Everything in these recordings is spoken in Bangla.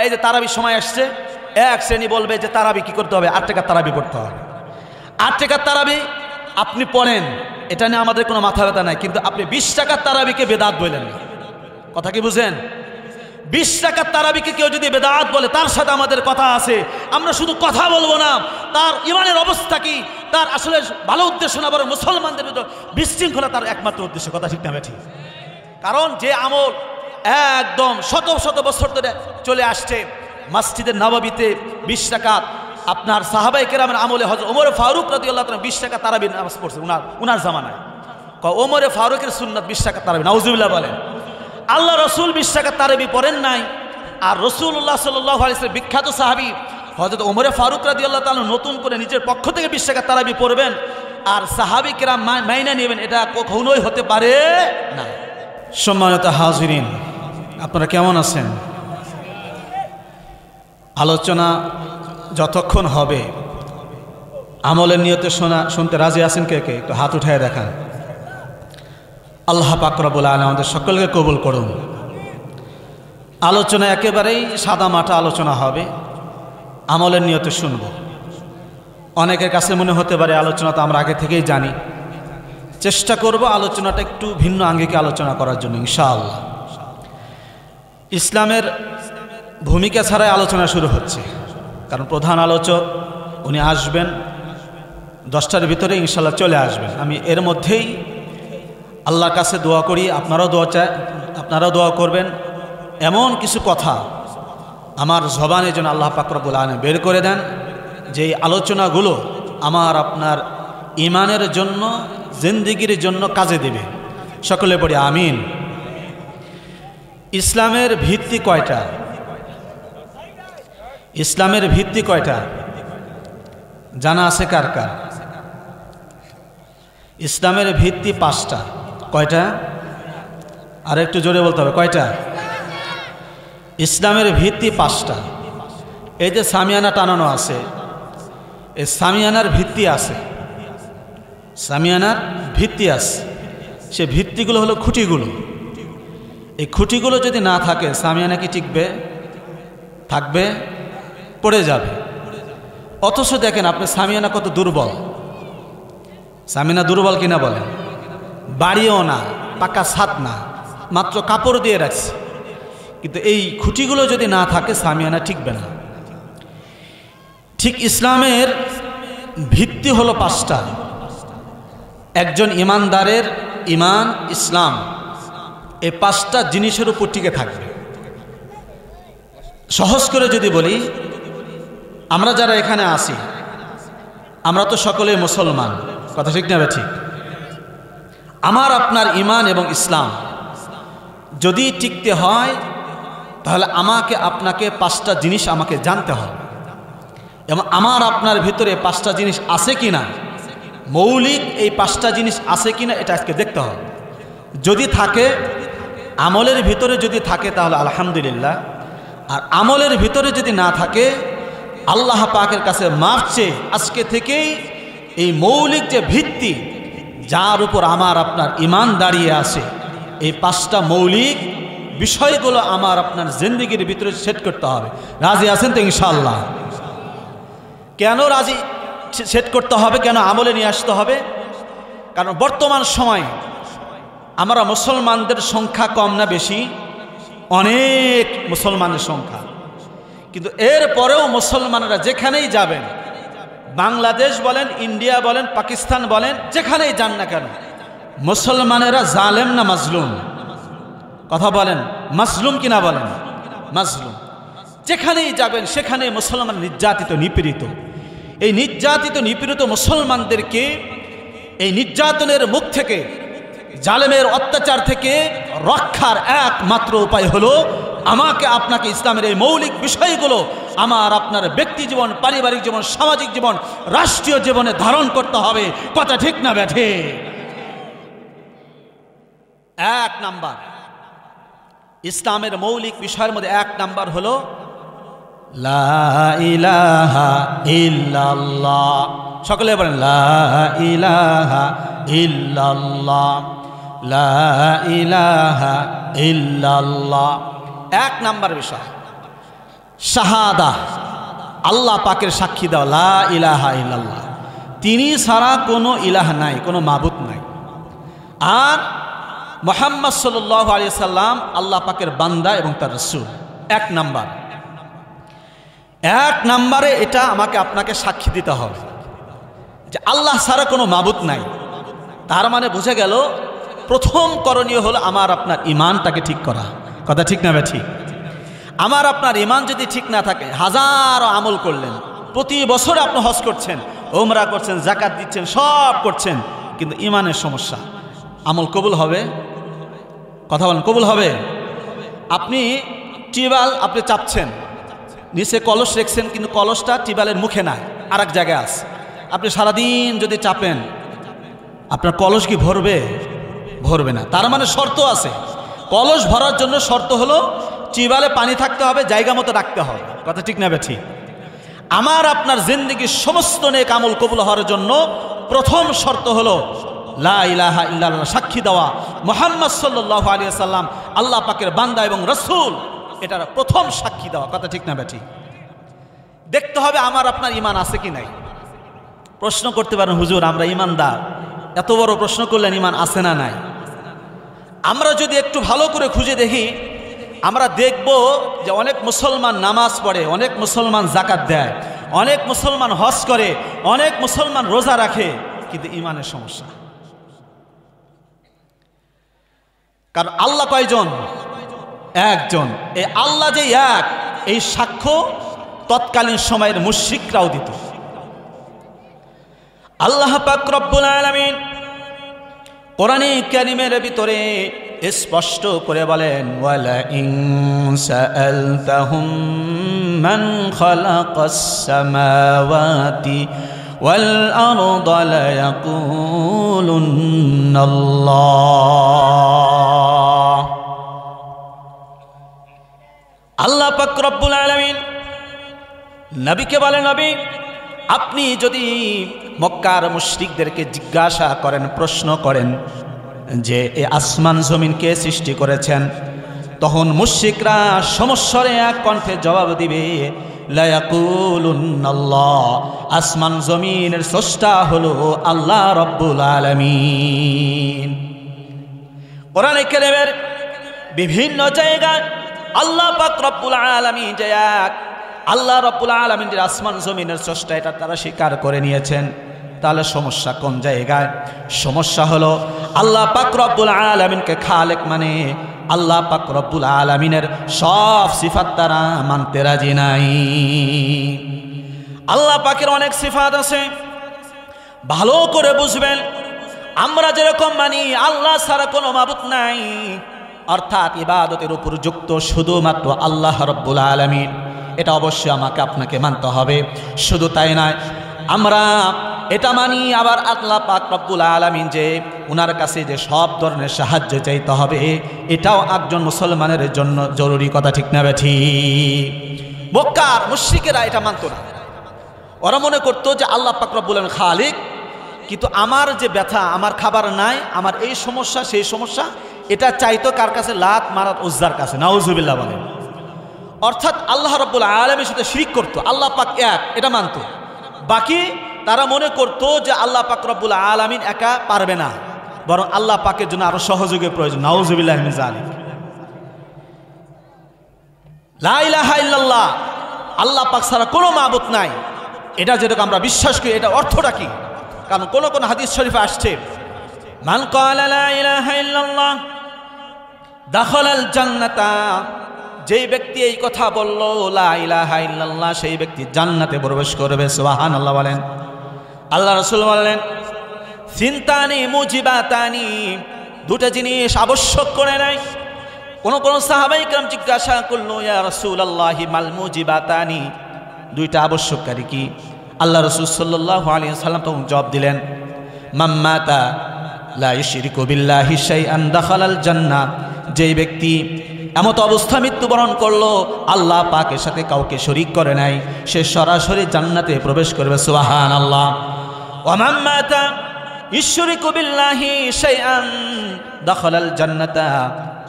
এই যে তারাবির সময় আসছে, এক শ্রেণী বলবে যে তারাবি কি করতে হবে, 8 টাকার তারাবি পড়তে হবে। 8 টাকার তারাবি আপনি পড়েন, এটা নিয়ে আমাদের কোনো মাথা ব্যথা নাই, কিন্তু আপনি 20 টাকার তারাবিকে বেদাত বললেন না। কথা কি বুঝেন? 20 টাকার তারাবিকে কেউ যদি বেদাত বলে, তার সাথে আমাদের কথা আছে। আমরা শুধু কথা বলবো না, তার ইমানের অবস্থা কি, তার আসলে ভালো উদ্দেশ্য না, বরং মুসলমানদের ভিতর বিশৃঙ্খলা তার একমাত্র উদ্দেশ্য। কথা ঠিক না ঠিক? কারণ যে আমল একদম শত শত বছর ধরে চলে আসছে, মসজিদের নববীতে 20 টাকাত আপনার সাহাবায়ে কেরামের আমলে হযরত ওমর ফারুক রাদিয়াল্লাহু তাআলা 20 টাকা তারাবি নামাজ পড়ছে উনার জামানায়। ওমর ফারুকের সুন্নাত 20 টাকা তারাবি, নাউজুবিল্লাহ বলেন। আল্লাহ রসুল 20 টাকা তারাবি পড়েন নাই। আর রাসূলুল্লাহ সাল্লাল্লাহু আলাইহি ওয়াসাল্লাম বিখ্যাত সাহাবী হযরত ওমর ফারুক রাদিয়াল্লাহু তাআলা নতুন করে নিজের পক্ষ থেকে 20 টাকা তারাবি পড়বেন আর সাহাবী কেরাম মাইনা নেবেন, এটা কখনোই হতে পারে না। সম্মানিত হাজিরিন, আপনারা কেমন আছেন? আলোচনা যতক্ষণ হবে আমলের নিয়তে শুনতে রাজি আছেন কে কে? একটু হাত উঠায় দেখান। আল্লাহ পাক রব্বুল আলামিন আমাদের সকলকে কবুল করুন। আলোচনা একেবারেই সাদা মাটা আলোচনা হবে, আমলের নিয়তে শুনব। অনেকের কাছে মনে হতে পারে আলোচনা তো আমরা আগে থেকেই জানি। চেষ্টা করব আলোচনাটা একটু ভিন্ন আঙ্গিকে আলোচনা করার জন্য ইনশাআল্লাহ। ইসলামের ভূমিকা ছাড়াই আলোচনা শুরু হচ্ছে, কারণ প্রধান আলোচক উনি আসবেন 10টার ভিতরে ইনশাআল্লাহ চলে আসবেন। আমি এর মধ্যেই আল্লাহর কাছে দোয়া করি, আপনারাও দোয়া করবেন, এমন কিছু কথা আমার জবানের জন্য আল্লাহ পাক রব্বুল আলামিন বের করে দেন, যে আলোচনাগুলো আমার আপনার ইমানের জন্য, জিন্দেগির জন্য কাজে দেবে। সকলে পড়ি আমিন। ইসলামের ভিত্তি কয়টা? ইসলামের ভিত্তি কয়টা জানা আছে কার কার? ইসলামের ভিত্তি 5টা। কয়টা? আর একটু জোরে বলতে হবে, কয়টা? ইসলামের ভিত্তি 5টা। এই যে সামিয়ানা টানানো আছে, এই সামিয়ানার ভিত্তি আছে, সামিয়ানার ভিত্তি আছে। সে ভিত্তিগুলো হলো খুঁটিগুলো। এই খুঁটিগুলো যদি না থাকে সামিয়ানা কি টিকবে? থাকবে, পড়ে যাবে। অথচ দেখেন আপনি সামিয়ানা কত দুর্বল। সামিয়ানা দুর্বল কিনা বলেন? বাড়িও না, পাকা ছাদ না, মাত্র কাপড় দিয়ে রাখছে, কিন্তু এই খুঁটিগুলো যদি না থাকে সামিয়ানা টিকবে না। ঠিক ইসলামের ভিত্তি হলো 5টা। একজন ইমানদারের ইমান, ইসলাম, এই 5টা জিনিসের উপর টিকে থাকবে। সহজ করে যদি বলি, আমরা যারা এখানে আসি আমরা তো সকলে মুসলমান। কথা ঠিক না ঠিক? আমার আপনার ইমান এবং ইসলাম যদি টিকতে হয় তাহলে আমাকে আপনাকে 5টা জিনিস আমাকে জানতে হবে, এবং আমার আপনার ভিতরে 5টা জিনিস আছে কিনা, মৌলিক এই 5টা জিনিস আছে কিনা এটা আজকে দেখতে হবে। যদি থাকে, আমলের ভিতরে যদি থাকে তাহলে আলহামদুলিল্লাহ, আর আমলের ভিতরে যদি না থাকে আল্লাহ পাকের কাছে মাফ চেয়ে আজকে থেকেই এই মৌলিক যে ভিত্তি যার উপর আমার আপনার ইমান দাঁড়িয়ে আছে, এই 5টা মৌলিক বিষয়গুলো আমার আপনার জিন্দেগির ভিতরে সেট করতে হবে। রাজি আছেন তো ইনশাআল্লাহ? কেন রাজি সেট করতে হবে, কেন আমলে নিয়ে আসতে হবে? কারণ বর্তমান সময়ে আমরা মুসলমানদের সংখ্যা কম না বেশি? অনেক মুসলমানের সংখ্যা, কিন্তু এরপরেও মুসলমানরা যেখানেই যাবেন, বাংলাদেশ বলেন, ইন্ডিয়া বলেন, পাকিস্তান বলেন, যেখানেই যান না কেন, মুসলমানেরা জালেম না মাজলুম? কথা বলেন, মাজলুম কিনা বলেন? মাজলুম। যেখানেই যাবেন সেখানে মুসলমান নির্যাতিত, নিপীড়িত। এই নির্যাতিত, নিপীড়িত মুসলমানদেরকে এই নির্যাতনের মুখ থেকে, জালেমের অত্যাচার থেকে রক্ষার একমাত্র উপায় হলো আমাকে আপনাকে ইসলামের এই মৌলিক বিষয়গুলো আমার আপনার ব্যক্তি জীবন, পারিবারিক জীবন, সামাজিক জীবন, রাষ্ট্রীয় জীবনে ধারণ করতে হবে। কথা ঠিক না ব্যাঠে? 1 নাম্বার ইসলামের মৌলিক বিষয়ের মধ্যে 1 নাম্বার হলো লা ইলাহা ইল্লাল্লাহ। সকলে বলেন লা ইলাহা ইল্লাল্লাহ, লা ইলাহা ইল্লাল্লাহ। 1 নাম্বার বিষয়। শাহাদা, আল্লাহ পাকের সাক্ষী দাও লা ইলাহা ইল্লাল্লাহ, তিনি ছাড়া কোনো ইলাহ নাই, কোনো মাবুদ নাই। আর মুহাম্মদ সাল্লাল্লাহু আলাইহি সাল্লাম আল্লাহ পাকের বান্দা এবং তার রাসূল। এক নাম্বারে এটা আমাকে আপনাকে সাক্ষী দিতে হবে যে আল্লাহ ছাড়া কোনো মাবুদ নাই। তার মানে বুঝে গেল প্রথম করণীয় হলো আমার আপনার ঈমানটাকে ঠিক করা। কথা ঠিক না ঠিক? আমার আপনার ঈমান যদি ঠিক না থাকে, হাজারো আমল করলেন, প্রতি বছর আপনি হজ করছেন, ওমরা করছেন, যাকাত দিচ্ছেন, সব করছেন, কিন্তু ঈমানের সমস্যা, আমল কবুল হবে? কথা বলেন, কবুল হবে? আপনি টিউবওয়েল আপনি চাপছেন, নিচে কলস রেখেছেন, কিন্তু কলসটা টিউবওয়েলের মুখে নাই, আর এক জায়গায় আছে। আপনি সারাদিন যদি চাপেন, আপনার কলস কি ভরবে? ভরবে না। তার মানে শর্ত আছে। কলস ভরার জন্য শর্ত হলো টিউবওয়েলে পানি থাকতে হবে, জায়গা মতো রাখতে হবে। কথা ঠিক না ঠিক? আমার আপনার জিন্দেগির সমস্ত নেক আমল কবুল হওয়ার জন্য প্রথম শর্ত হলো লা ইলাহা ইল্লাল্লাহ, সাক্ষী দেওয়া মুহাম্মদ সাল্লাল্লাহু আলাইহি সাল্লাম আল্লাহ পাকের বান্দা এবং রাসূল, এটার প্রথম সাক্ষী দেওয়া। কথা ঠিক না ঠিক? দেখতে হবে আমার আপনার ঈমান আছে কি নাই। প্রশ্ন করতে পারেন, হুজুর আমরা ঈমানদার, এত বড় প্রশ্ন করলেন ঈমান আছে না নাই? আমরা যদি একটু ভালো করে খুঁজে দেখি, আমরা দেখব যে অনেক মুসলমান নামাজ পড়ে, অনেক মুসলমান যাকাত দেয়, অনেক মুসলমান হজ করে, অনেক মুসলমান রোজা রাখে, কিন্তু ঈমানের সমস্যা। কারণ আল্লাহ কয়জন? একজন। এই আল্লাহ যে এক, এই সাক্ষ্য তৎকালীন সময়ের মুশরিকরাও দিত। আল্লাহ পাক রব্বুল আলামিন কোরআনে কারীমের ভিতরে স্পষ্ট করে বলেন, ওয়ালা ইন সাআলতাহুম মান খালাকাস সামাওয়াতি ওয়াল আরদা লা ইয়াকুলুন্নাল্লাহ। আল্লাহ পাক রব্বুল আলামিন নবীকে বলেন, নবী আপনি যদি মক্কার মুশরিকদেরকে জিজ্ঞাসা করেন, প্রশ্ন করেন যে এই আসমান জমিন কে সৃষ্টি করেছেন, তখন মুশরিকরা সমস্বরে এক কণ্ঠে জবাব দিবে, লা ইয়াকুলুন্নাল্লাহ, আসমান জমিনের স্রষ্টা হলো আল্লাহ রব্বুল আলামিন। কোরআনে কারীমের বিভিন্ন জায়গায় আল্লাহ পাক রব্বুল আলামিন যে এক, আল্লাহ রব্বুল আলামিন যে আসমান জমিনের স্রষ্টা, এটা তারা স্বীকার করে নিয়েছেন। তাহলে সমস্যা কোন জায়গায়? সমস্যা হলো আল্লাহ পাক রব্বুল আলামিনকে খালেক মানে আল্লাহ পাক রব্বুল আলামিনের সব সিফাত তারা মানতে রাজি নাই। আল্লাহ পাকের অনেক সিফাত আছে, ভালো করে বুঝবেন। আমরা যেরকম মানি আল্লাহ ছাড়া কোনো মাবুদ নাই, অর্থাৎ ইবাদতের উপযুক্ত শুধুমাত্র আল্লাহ রব্বুল আলামিন, এটা অবশ্যই আমাকে আপনাকে মানতে হবে। শুধু তাই নয়, আমরা এটা মানি আবার আল্লাহ পাক রব্বুল আলামিন যে ওনার কাছে যে সব ধরনের সাহায্য চাইতে হবে, এটাও একজন মুসলমানের জন্য জরুরি। কথা ঠিক না ঠিক? মক্কার মুশরিকেরা এটা মানত না। ওরা মনে করতো যে আল্লাহ পাক রব্বুল আলামিন খালিক, কিন্তু আমার যে ব্যথা, আমার খাবার নাই, আমার এই সমস্যা সেই সমস্যা, এটা চাইতো কার কাছে? লাত মানাত উজ্জার কাছে। নাউজুবিল্লাহ বলেন। অর্থাৎ আল্লাহ রব্বুল আলামিনের সাথে শিরক করতো। আল্লাহ পাক এক, এটা মানতো। বাকি তারা মনে করতো যে আল্লাহ পাক রব্বুল আলামিন একা পারবে না, বরং আল্লাহ পাকের জন্য আরো সহযোগের প্রয়োজন। নাউজুবিল্লাহ মিন যালিক। লা ইলাহা ইল্লাল্লাহ, আল্লাহ পাক ছাড়া কোনো মাবুদ নাই, এটা যেটাকে আমরা বিশ্বাস করি, এটা অর্থটা কি? কারণ কোন কোন হাদিস শরীফে আসছে, মান ক্বালা লা ইলাহা ইল্লাল্লাহ দাখালাল জান্নাতা, যেই ব্যক্তি এই কথা বলল লা ইলাহা ইল্লাল্লাহ, সেই ব্যক্তি জান্নাতে প্রবেশ করবে। সুবহানাল্লাহ বলেন। আল্লাহ রাসূল বলেন, সিনতানি মুজিবাতানি, দুটো জিনিস আবশ্যক করে নেয়। কোন কোন সাহাবায়ে কেরাম জিজ্ঞাসা করলো, ইয়া রাসূলুল্লাহি মাল মুজিবাতানি, দুইটা আবশ্যককারী কি? আল্লাহ রাসূল সাল্লাল্লাহু আলাইহি ওয়াসাল্লাম তখন জবাব দিলেন, মাম্মাতা লা ইউশরিকু বিল্লাহি শাইআন দাখালাল জান্নাহ, যেই ব্যক্তি এমত অবস্থা মৃত্যুবরণ করলো আল্লাহ পাকের সাথে কাউকে শরীক করে নাই, সে সরাসরি জান্নাতে প্রবেশ করবে। সুবহানাল্লাহ। ওয়া মান মাতা ইউশরিকু বিল্লাহি শাইআন দাখালাল জান্নাতা,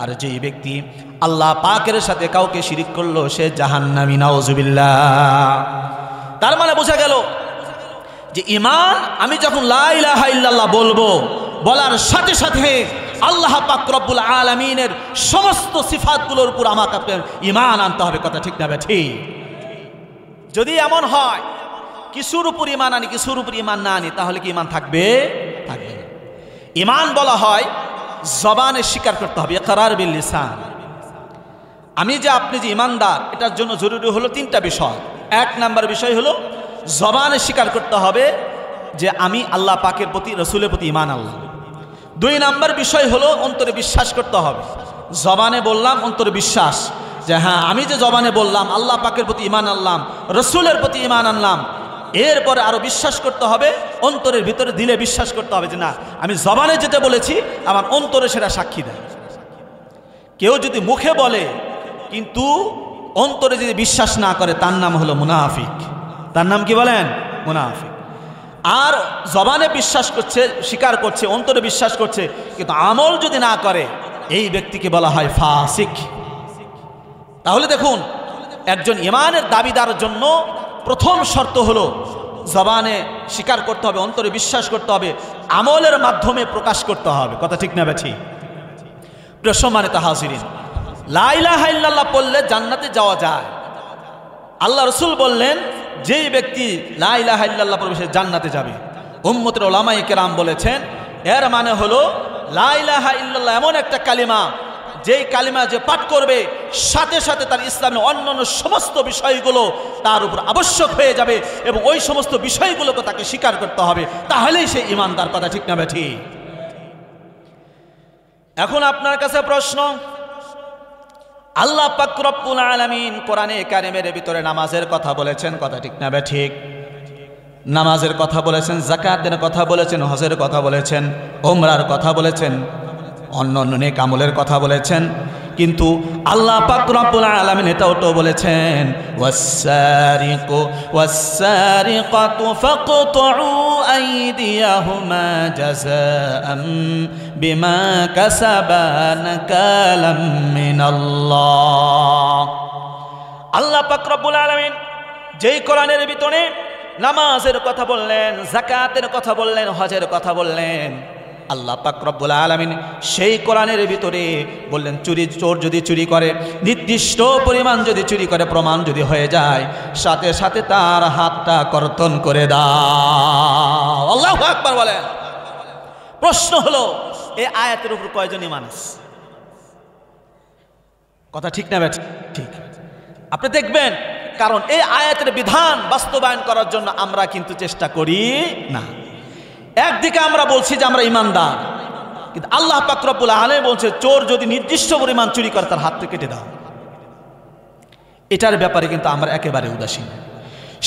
আর যেই ব্যক্তি আল্লাহ পাকের সাথে কাউকে শিরিক করলো সে জাহান্নামী, নাউজুবিল্লাহ। তার মানে বোঝা গেল যে ঈমান আমি যখন লা ইলাহা ইল্লাল্লাহ বলবো, বলার সাথে সাথে আল্লাহ পাক রব্বুল আলামিনের সমস্ত সিফাতগুলোর উপর আমাকে ঈমান আনতে হবে। কথা ঠিক না ঠিক? যদি এমন হয় কিছুর উপর ঈমান আনি কিছুর উপর ঈমান না আনি, তাহলে কি ঈমান থাকবে? থাকবে না। ঈমান বলা হয় জবানে স্বীকার করতে হবে, ইকরার বিল লিসান। আমি যে আপনি যে ঈমানদার, এটার জন্য জরুরি হলো তিনটা বিষয়। এক নাম্বার বিষয় হলো জবানে স্বীকার করতে হবে যে আমি আল্লাহ পাকের প্রতি, রসুলের প্রতি ঈমান আল্লাহ। দুই নাম্বার বিষয় হলো অন্তরে বিশ্বাস করতে হবে। জবানে বললাম, অন্তরে বিশ্বাস যে হ্যাঁ আমি যে জবানে বললাম আল্লাহ পাকের প্রতি ঈমান আনলাম, রসুলের প্রতি ঈমান আনলাম, এরপরে আরো বিশ্বাস করতে হবে, অন্তরের ভিতরে দিলে বিশ্বাস করতে হবে যে না আমি জবানে যেটা বলেছি আমার অন্তরে সেটা সাক্ষী দেয়। কেউ যদি মুখে বলে কিন্তু অন্তরে যদি বিশ্বাস না করে, তার নাম হলো মুনাফিক। তার নাম কি বলেন? মুনাফিক। আর জবানে বিশ্বাস করছে, স্বীকার করছে, অন্তরে বিশ্বাস করছে, কিন্তু আমল যদি না করে, এই ব্যক্তিকে বলা হয় ফাসিক। তাহলে দেখুন, একজন ঈমানের দাবিদার জন্য প্রথম শর্ত হলো জবানে স্বীকার করতে হবে, অন্তরে বিশ্বাস করতে হবে, আমলের মাধ্যমে প্রকাশ করতে হবে। কথা ঠিক না বেঠি? প্রিয় সম্মানিত হাজিরিন, লা ইলাহা ইল্লাল্লাহ পড়লে জান্নাতে যাওয়া যায়। আল্লাহ রসুল বললেন যেই ব্যক্তি লা ইলাহা ইল্লাল্লাহ পড়বে সে জান্নাতে যাবে। উম্মতের উলামায়ে কেরাম বলেছেন এর মানে হলো লা ইলাহা ইল্লাল্লাহ এমন একটা কালিমা, যেই কালিমা যে পাঠ করবে সাথে সাথে তার ইসলামের অন্যান্য সমস্ত বিষয়গুলো তার উপর আবশ্যক হয়ে যাবে এবং ওই সমস্ত বিষয়গুলোকে তাকে স্বীকার করতে হবে, তাহলেই সে ঈমানদার। কথা ঠিক না বেঠি? এখন আপনার কাছে প্রশ্ন, আল্লাহ পাক রব্বুল আলামিন কোরআনে কারিমের ভিতরে নামাজের কথা বলেছেন। কথা ঠিক না বেঠিক? নামাজের কথা বলেছেন, যাকাতের কথা বলেছেন, হজের কথা বলেছেন, উমরার কথা বলেছেন, অন্য অন্য নেক আমলের কথা বলেছেন, কিন্তু আল্লাহ পাক রব্বুল আলামিন এটাও তো বলেছেন ওয়াসসারিকু ওয়াসসারিকাতু ফাকতুউ আইদিয়াহুমা জাযাআম বিমা কাসাবা নাকালাম মিনাল্লাহ। আল্লাহ পাক রব্বুল আলামিন যেই কোরআনের ভিতরে নামাজের কথা বললেন, যাকাতের কথা বললেন, হজের কথা বললেন, আল্লাহ পাক রব্বুল আলামিন সেই কোরআনের ভিতরে বললেন চোর যদি চুরি করে, নির্দিষ্ট পরিমাণ যদি চুরি করে, প্রমাণ যদি হয়ে যায়, সাথে সাথে তার হাতটা কর্তন করে দাও। আল্লাহু আকবার বলেন। প্রশ্ন হলো এই আয়াতের উপর কয়জন ঈমান আছে? কথা ঠিক না ঠিক? আপনি দেখবেন, কারণ এই আয়াতের বিধান বাস্তবায়ন করার জন্য আমরা কিন্তু চেষ্টা করি না। একদিকে আমরা বলছি যে আমরা ঈমানদার, কিন্তু আল্লাহ পাক রব্বুল আলামিন বলছে চোর যদি নির্দিষ্ট পরিমাণ চুরি করে তার হাতটা কেটে দাও। এটার ব্যাপারে কিন্তু আমরা একেবারে উদাসীন।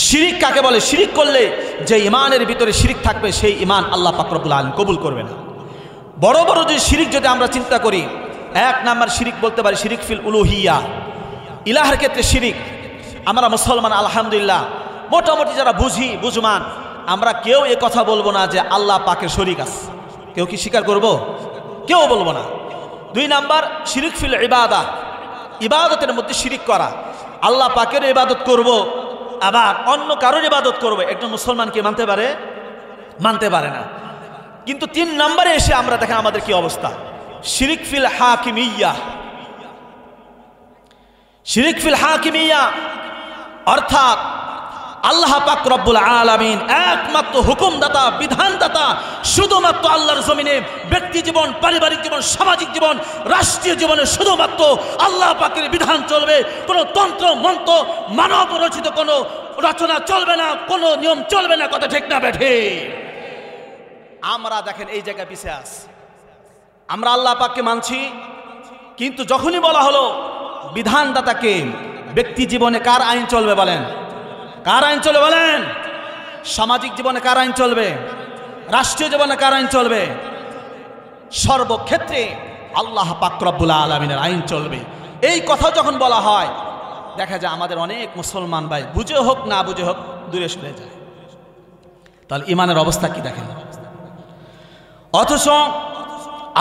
শিরিক কাকে বলে? শিরিক করলে যে ঈমানের ভিতরে শিরিক থাকবে সেই ঈমান আল্লাহ পাক রব্বুল আলামিন কবুল করবে না। বড় বড় যে শিরিক যদি আমরা চিন্তা করি, এক নাম্বার শিরিক বলতে পারি শিরিক ফিল উলুহিয়া, ইলাহের ক্ষেত্রে শিরিক। আমরা মুসলমান আলহামদুলিল্লাহ মোটামুটি যারা বুঝমান, আমরা কেউ এ কথা বলবো না যে আল্লাহ পাকের শরীক আছে। কেউ কি স্বীকার করব? কেউ বলবো না। দুই নাম্বার শিরিক ফিল ইবাদা, ইবাদতের মধ্যে শিরিক করা। আল্লাহ পাকের ইবাদত করব, আবার অন্য কারোর ইবাদত করব, একজন মুসলমান কি মানতে পারে? মানতে পারে না। কিন্তু তিন নম্বরে এসে আমরা দেখেন আমাদের কি অবস্থা। শিরিক ফিল হাকিমিয়া, শিরিক ফিল হাকিমিয়া অর্থাৎ আল্লাহ পাক রব্বুল আলামিন একমাত্র হুকুমদাতা, বিধানদাতা, শুধুমাত্র আল্লাহর জমিনে ব্যক্তি জীবন, পারিবারিক জীবন, সামাজিক জীবন, রাষ্ট্রীয় জীবনে শুধুমাত্র আল্লাহ পাকের বিধান চলবে। কোনো তন্ত্র মন্ত্র, মানব রচিত কোনো রচনা চলবে না, কোনো নিয়ম চলবে না। কথা ঠিক না বেঠে? আমরা দেখেন এই জায়গায় পিছিয়ে আছি। আমরা আল্লাহ পাককে মানছি, কিন্তু যখনই বলা হলো বিধানদাতাকে, ব্যক্তি জীবনে কার আইন চলবে বলেন? কার আইন চলবে বলেন? সামাজিক জীবনে কার আইন চলবে? রাষ্ট্রীয় জীবনে কার আইন চলবে? সর্বক্ষেত্রে আল্লাহ পাক রব্বুল আলামিনের আইন চলবে। এই কথা যখন বলা হয়, দেখা যায় আমাদের অনেক মুসলমান ভাই বুঝে হোক না বুঝে হোক দূরে সরে যায়। তাহলে ঈমানের অবস্থা কি দেখেন। অথচ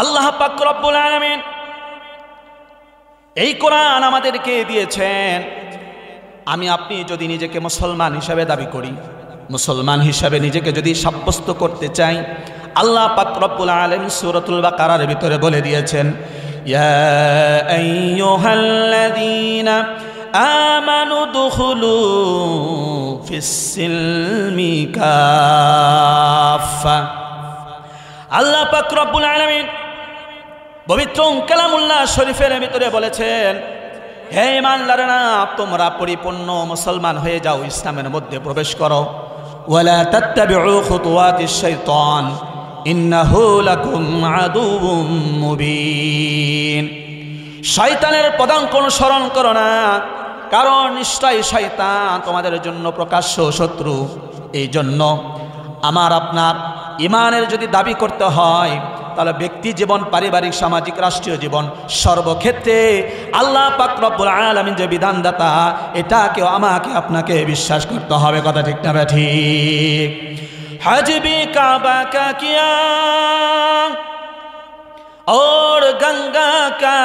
আল্লাহ পাক রব্বুল আলামিন এই কোরআন আমাদেরকে দিয়েছেন। আমি আপনি যদি নিজেকে মুসলমান হিসাবে দাবি করি, মুসলমান হিসাবে নিজেকে যদি সাব্যস্ত করতে চাই, আল্লাহ পাক রব্বুল আলামিন সূরাতুল বাকারার ভিতরে বলে দিয়েছেন, ইয়া আইয়ুহাল্লাযীনা আমানু দুখুলু ফিস-সিলমি কাফা। আল্লাহ পাক রব্বুল আলামিন পবিত্র কালামুল্লাহ শরীফের ভিতরে বলেছেন, হে ঈমানদারেরা, তোমরা পরিপূর্ণ মুসলমান হয়ে যাও, ইসলামের মধ্যে প্রবেশ করো। ওয়ালা তাত্তাবিউ খুতুওয়াতিশ শাইতান ইন্নাহু লাকুম আদুউম মুবিন। শয়তানের পদাঙ্ক অনুসরণ করো না, কারণ নিশ্চয়ই শয়তান তোমাদের জন্য প্রকাশ্য শত্রু। এই জন্য আমার আপনার ঈমানের যদি দাবি করতে হয়, তাহলে ব্যক্তি জীবন, পারিবারিক, সামাজিক, রাষ্ট্রীয় জীবন, সর্বক্ষেত্রে আল্লাহ পাক রব্বুল আলামিন যে বিধানদাতা, এটাকেও আমাকে আপনাকে বিশ্বাস করতে হবে। কথা ঠিক না ঠিক? হাজবি কাবা কা কিয়া और गंगा का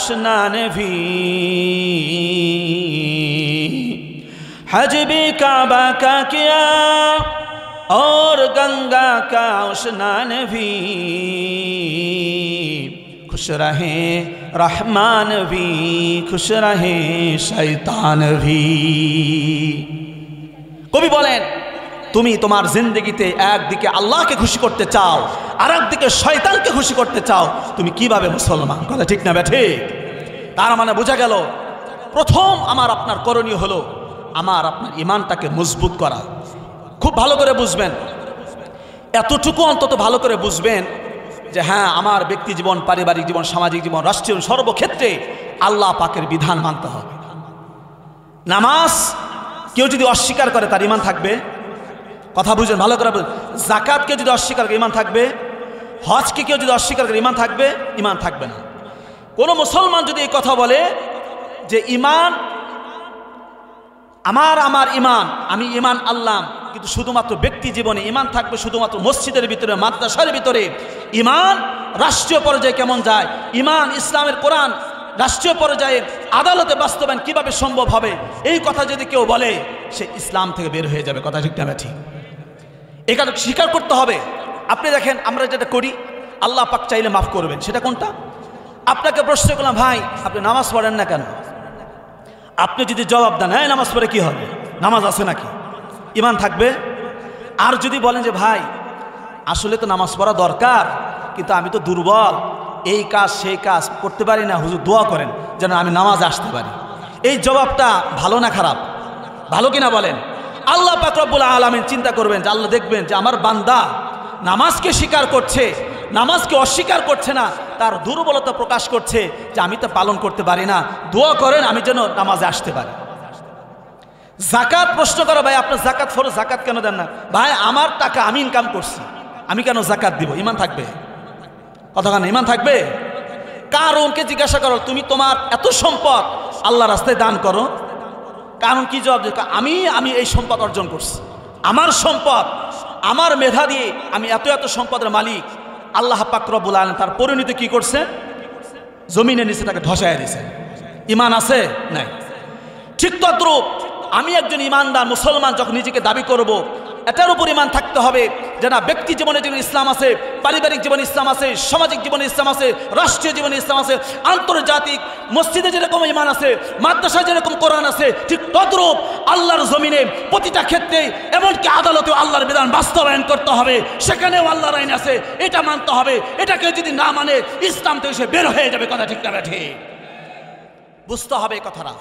स्नान भी, हज भी काबा का किया और गंगा का स्नान भी, खुश रहे रहमान भी, खुश रहे शैतान भी। কবি বলেন, তুমি তোমার জিন্দেগিতে একদিকে আল্লাহকে খুশি করতে চাও, আর একদিকে শয়তানকে খুশি করতে চাও, তুমি কিভাবে মুসলমান? কথা ঠিক না ঠিক? তার মানে বোঝা গেল, প্রথম আমার আপনার করণীয় হলো আমার আপনার ঈমানটাকে মজবুত করা। খুব ভালো করে বুঝবেন, এতটুকু অন্তত ভালো করে বুঝবেন যে হ্যাঁ, আমার ব্যক্তি জীবন, পারিবারিক জীবন, সামাজিক জীবন, রাষ্ট্রীয় সর্বক্ষেত্রে আল্লাহ পাকের বিধান মানতে হবে। নামাজ কেউ যদি অস্বীকার করে, তার ঈমান থাকবে? কথা বুঝেন, ভালো করে বুঝেন। যাকাতকে যদি অস্বীকার করে, ঈমান থাকবে? হজকে কেউ যদি অস্বীকার করে, ঈমান থাকবে? ঈমান থাকবে না। কোনো মুসলমান যদি এই কথা বলে যে ঈমান আমার ঈমান, আমি ঈমান আল্লাহ, কিন্তু শুধুমাত্র ব্যক্তি জীবনে ঈমান থাকবে শুধুমাত্র মসজিদের ভিতরে, মাদ্রাসার ভিতরে, ঈমান রাষ্ট্রীয় পর্যায়ে কেমন যায়, ঈমান ইসলামের কোরআন রাষ্ট্রীয় পর্যায়ে আদালতে বাস্তবায়ন কিভাবে সম্ভব হবে, এই কথা যদি কেউ বলে, সে ইসলাম থেকে বের হয়ে যাবে। কথা ঠিক না ঠিক? এটা স্বীকার করতে হবে। আপনি দেখেন, আমরা যেটা করি, আল্লাহ পাক চাইলে মাফ করবেন, সেটা কোনটা? আপনাকে প্রশ্ন করলাম, ভাই আপনি নামাজ পড়েন না কেন? আপনি যদি জবাব দেন, হ্যাঁ নামাজ পড়ে কি হবে, নামাজ আছে নাকি, ঈমান থাকবে? আর যদি বলেন যে ভাই আসলে তো নামাজ পড়া দরকার, কিন্তু আমি তো দুর্বল, এই কাজ সেই কাজ করতে পারি না, হুজুর দোয়া করেন যেন আমি নামাজ আসতে পারি, এই জবাবটা ভালো না খারাপ? ভালো কিনা বলেন? আল্লাহ পাক রব্বুল আলামিন চিন্তা করবেন যে, আল্লাহ দেখবেন যে আমার বান্দা নামাজকে স্বীকার করছে, নামাজকে অস্বীকার করছে না, তার দুর্বলতা প্রকাশ করছে যে আমি তো পালন করতে পারি না, দোয়া করেন আমি যেন নামাজে আসতে পারি। যাকাত প্রশ্ন করো, ভাই আপনার যাকাত ফরজ, যাকাত কেন দেন না? ভাই আমার টাকা আমি ইনকাম করছি, আমি কেন যাকাত দিব? ঈমান থাকবে? কথা কেন? ঈমান থাকবে? কারণকে জিজ্ঞাসা করো, তুমি তোমার এত সম্পদ আল্লাহ রাস্তায় দান করো, কারণ কি জবাব দিও? আমি এই সম্পদ অর্জন করছি, আমার সম্পদ, আমার মেধা দিয়ে আমি এত এত সম্পদের মালিক। আল্লাহ পাক রব্বুল আলামিন তার পরিণতি কি করছে? জমিনের নিচে তাকে ধসায় দিয়েছে। ঈমান আছে? নাই। ঠিক তদ্রূপ আমি একজন ঈমানদার মুসলমান যখন নিজেকে দাবি করব, এটার উপর ঈমান থাকতে হবে যে না, ব্যক্তি জীবনে যেমন ইসলাম আছে, পারিবারিক জীবনে ইসলাম আছে, সামাজিক জীবনে ইসলাম আছে, রাষ্ট্রীয় জীবনে ইসলাম আছে, আন্তর্জাতিক মসজিদে যেরকম ঈমান আছে, মাদ্রাসায় যেরকম কোরআন আছে, ঠিক তদ্রূপ আল্লাহর জমিনে প্রতিটা ক্ষেত্রে, এমনকি আদালতেও আল্লাহর বিধান বাস্তবায়ন করতে হবে, সেখানেও আল্লাহর আইন আছে, এটা মানতে হবে। এটাকে যদি না মানে ইসলাম থেকে সে বের হয়ে যাবে। কথা ঠিক না ঠিক? বুঝতে হবে এই কথাটা।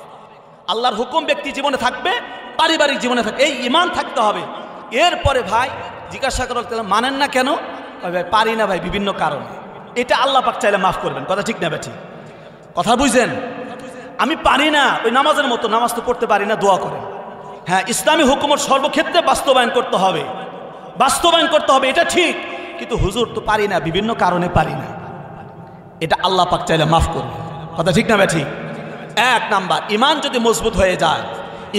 আল্লাহর হুকুম ব্যক্তি জীবনে থাকবে, পারিবারিক জীবনে থাকবে, এই ঈমান থাকতে হবে। এরপরে ভাই জিজ্ঞাসা করার, মানেন না কেন? ভাই পারি না ভাই, বিভিন্ন কারণে। এটা আল্লাহ পাক চাইলে মাফ করবেন। কথা ঠিক না ঠিক? কথা বুঝছেন? আমি পারি না, ওই নামাজের মতো, নামাজ তো পড়তে পারি না, দোয়া করেন। হ্যাঁ, ইসলামী হুকুমের সর্বক্ষেত্রে বাস্তবায়ন করতে হবে, বাস্তবায়ন করতে হবে, এটা ঠিক, কিন্তু হুজুর তো পারি না, বিভিন্ন কারণে পারি না, এটা আল্লাহ পাক চাইলে মাফ করবেন। কথা ঠিক না ঠিক? এক নাম্বার, ঈমান যদি মজবুত হয়ে যায়,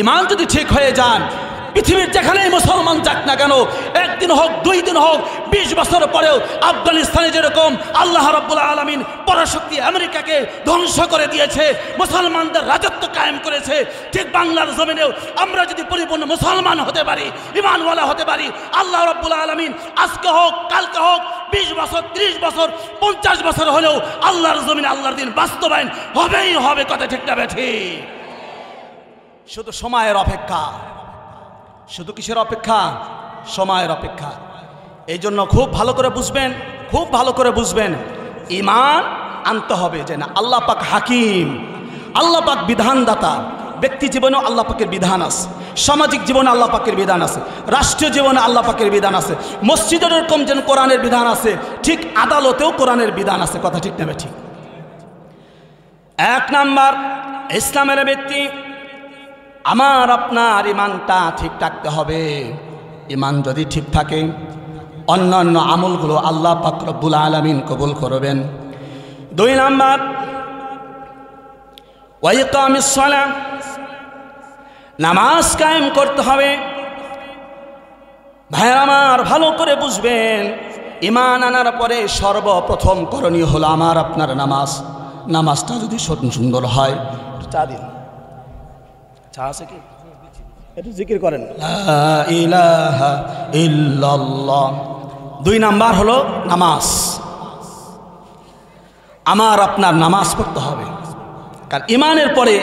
ঈমান যদি ঠিক হয়ে যান, পৃথিবীর যেখানেই মুসলমান যাক না কেন, একদিন হোক 2 দিন হোক 20 বছর পরেও আফগানিস্তানে যেরকম আল্লাহ রাব্বুল আলামিন পরাশক্তি আমেরিকাকে ধ্বংস করে দিয়েছে, মুসলমানদের রাজত্ব কায়েম করেছে, ঠিক বাংলার জমিনেও আমরা যদি পরিপূর্ণ মুসলমান হতে পারি, ঈমানওয়ালা হতে পারি, আল্লাহ রাব্বুল আলামিন আজকে হোক কালকে হোক 20 বছর 30 বছর 50 বছর হলেও আল্লাহর জমিনে আল্লাহর দিন বাস্তবায়ন হবেই হবে। কথা ঠিক না ঠিক? শুধু সময়ের অপেক্ষা। শুধু কিসের অপেক্ষা? সময়ের অপেক্ষা। এই জন্য খুব ভালো করে বুঝবেন, খুব ভালো করে বুঝবেন, ঈমান আনতে হবে যে না, আল্লাহ পাক হাকিম, আল্লাহ পাক বিধানদাতা। ব্যক্তি জীবনেও আল্লাহ পাকের বিধান আছে, সামাজিক জীবনে আল্লাহ পাকের বিধান আছে, রাষ্ট্রীয় জীবনে আল্লাহ পাকের বিধান আছে, মসজিদের এরকম যেন কোরআনের বিধান আছে, ঠিক আদালতেও কোরআনের বিধান আছে। কথা ঠিক না ঠিক? 1 নাম্বার ইসলামের ব্যক্তি, আমার আপনার ঈমানটা ঠিক রাখতে হবে। ঈমান যদি ঠিক থাকে, অন্যান্য আমলগুলো আল্লাহ পাক রব্বুল আলামিন কবুল করবেন। 2 নাম্বার ওয়া ইকামিস সালাহ, নামাজ কায়েম করতে হবে। ভাইরা আমার ভালো করে বুঝবেন, ঈমান আনার পরে সর্বপ্রথম করণীয় হলো আমার আপনার নামাজ। নামাজটা যদি সুন্দর হয়, চা দিন, চা আছে কি? একটু জিকির করেন, লা ইলাহা ইল্লাল্লাহ। 2 নাম্বার হলো নামাজ। আমার আপনার নামাজ পড়তে হবে। কারণ ঈমানের পরে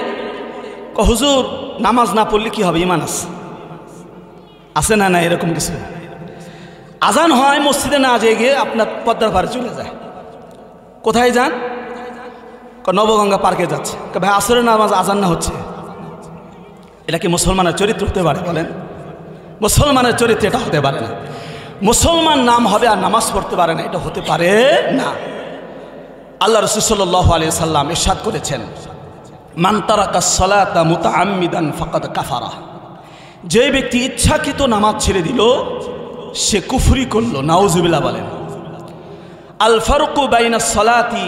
হুজুর নামাজ না পড়লে কি হবে? ঈমান আছে না? না, এরকম কিছু। আজান হয়, মসজিদে না যেয়ে গিয়ে আপনার পদ্মার পাড়ে চলে যায়। কোথায় যান? নবগঙ্গা পার্কে যাচ্ছে। ভাই আসরের নামাজ আজান না হচ্ছে, এটা কি মুসলমানের চরিত্র হতে পারে? বলেন, মুসলমানের চরিত্র এটা হতে পারে না। মুসলমান নাম হবে আর নামাজ পড়তে পারে না, এটা হতে পারে না। আল্লাহ রাসূল সাল্লাল্লাহু আলাইহি সাল্লাম ইরশাদ করেছেন, মান তারাকা সালাতা মুতাআম্মিদান ফাকাদ কাফারা। যে ব্যক্তি ইচ্ছাকৃত নামাজ ছেড়ে দিল, সে কুফরি করলো। নাউজুবিল্লাহ বলেন। আল ফারকু বাইনাস সালাতি,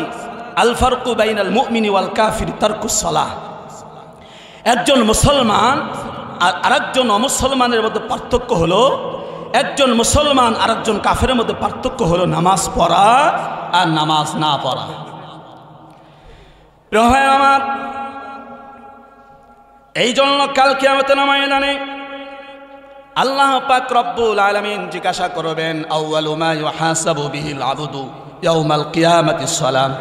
আল ফারকু বাইনাল মুমিনি ওয়াল কাফির তারকুস সালাহ। একজন মুসলমান আর আরেকজন অমুসলমানের মধ্যে পার্থক্য হলো, একজন মুসলমান আর একজন কাফেরের মধ্যে পার্থক্য হলো নামাজ পড়া আর নামাজ না পড়া। প্রিয় ভাই আমার, এই জন্য কাল কিয়ামতের ময়দানে আল্লাহ পাক রব্বুল আলামিন জিজ্ঞাসা করবেন, আউয়ালু মা ইউহাসাবু বিহিল আবদু ইয়াউমাল কিয়ামাতিস সালাম।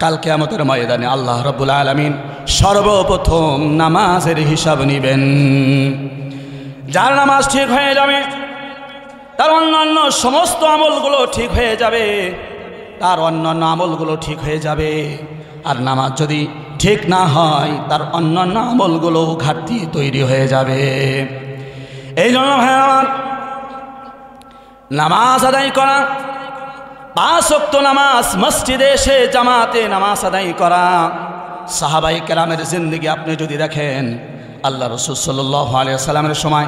কাল কিয়ামতের ময়দানে আল্লাহ রব্বুল আলামিন সর্বপ্রথম নামাজের হিসাব নেবেন। যার নামাজ ঠিক হয়ে যাবে, তার অন্যান্য সমস্ত আমলগুলো ঠিক হয়ে যাবে, তার অন্যান্য আমলগুলো ঠিক হয়ে যাবে। আর নামাজ যদি ঠিক না হয়, তার অন্যান্য আমলগুলো ঘাটতি তৈরি হয়ে যাবে। এই জন্য ভাই আমার, নামাজ আদায় করা, 5 ওয়াক্ত নামাজ মসজিদে এসে জামাতে নামাজ আদায় করা। সাহাবাই কেরামের জিন্দেগি আপনি যদি দেখেন, আল্লাহ রাসূল সাল্লাল্লাহু আলাইহি ওয়াসাল্লামের সময়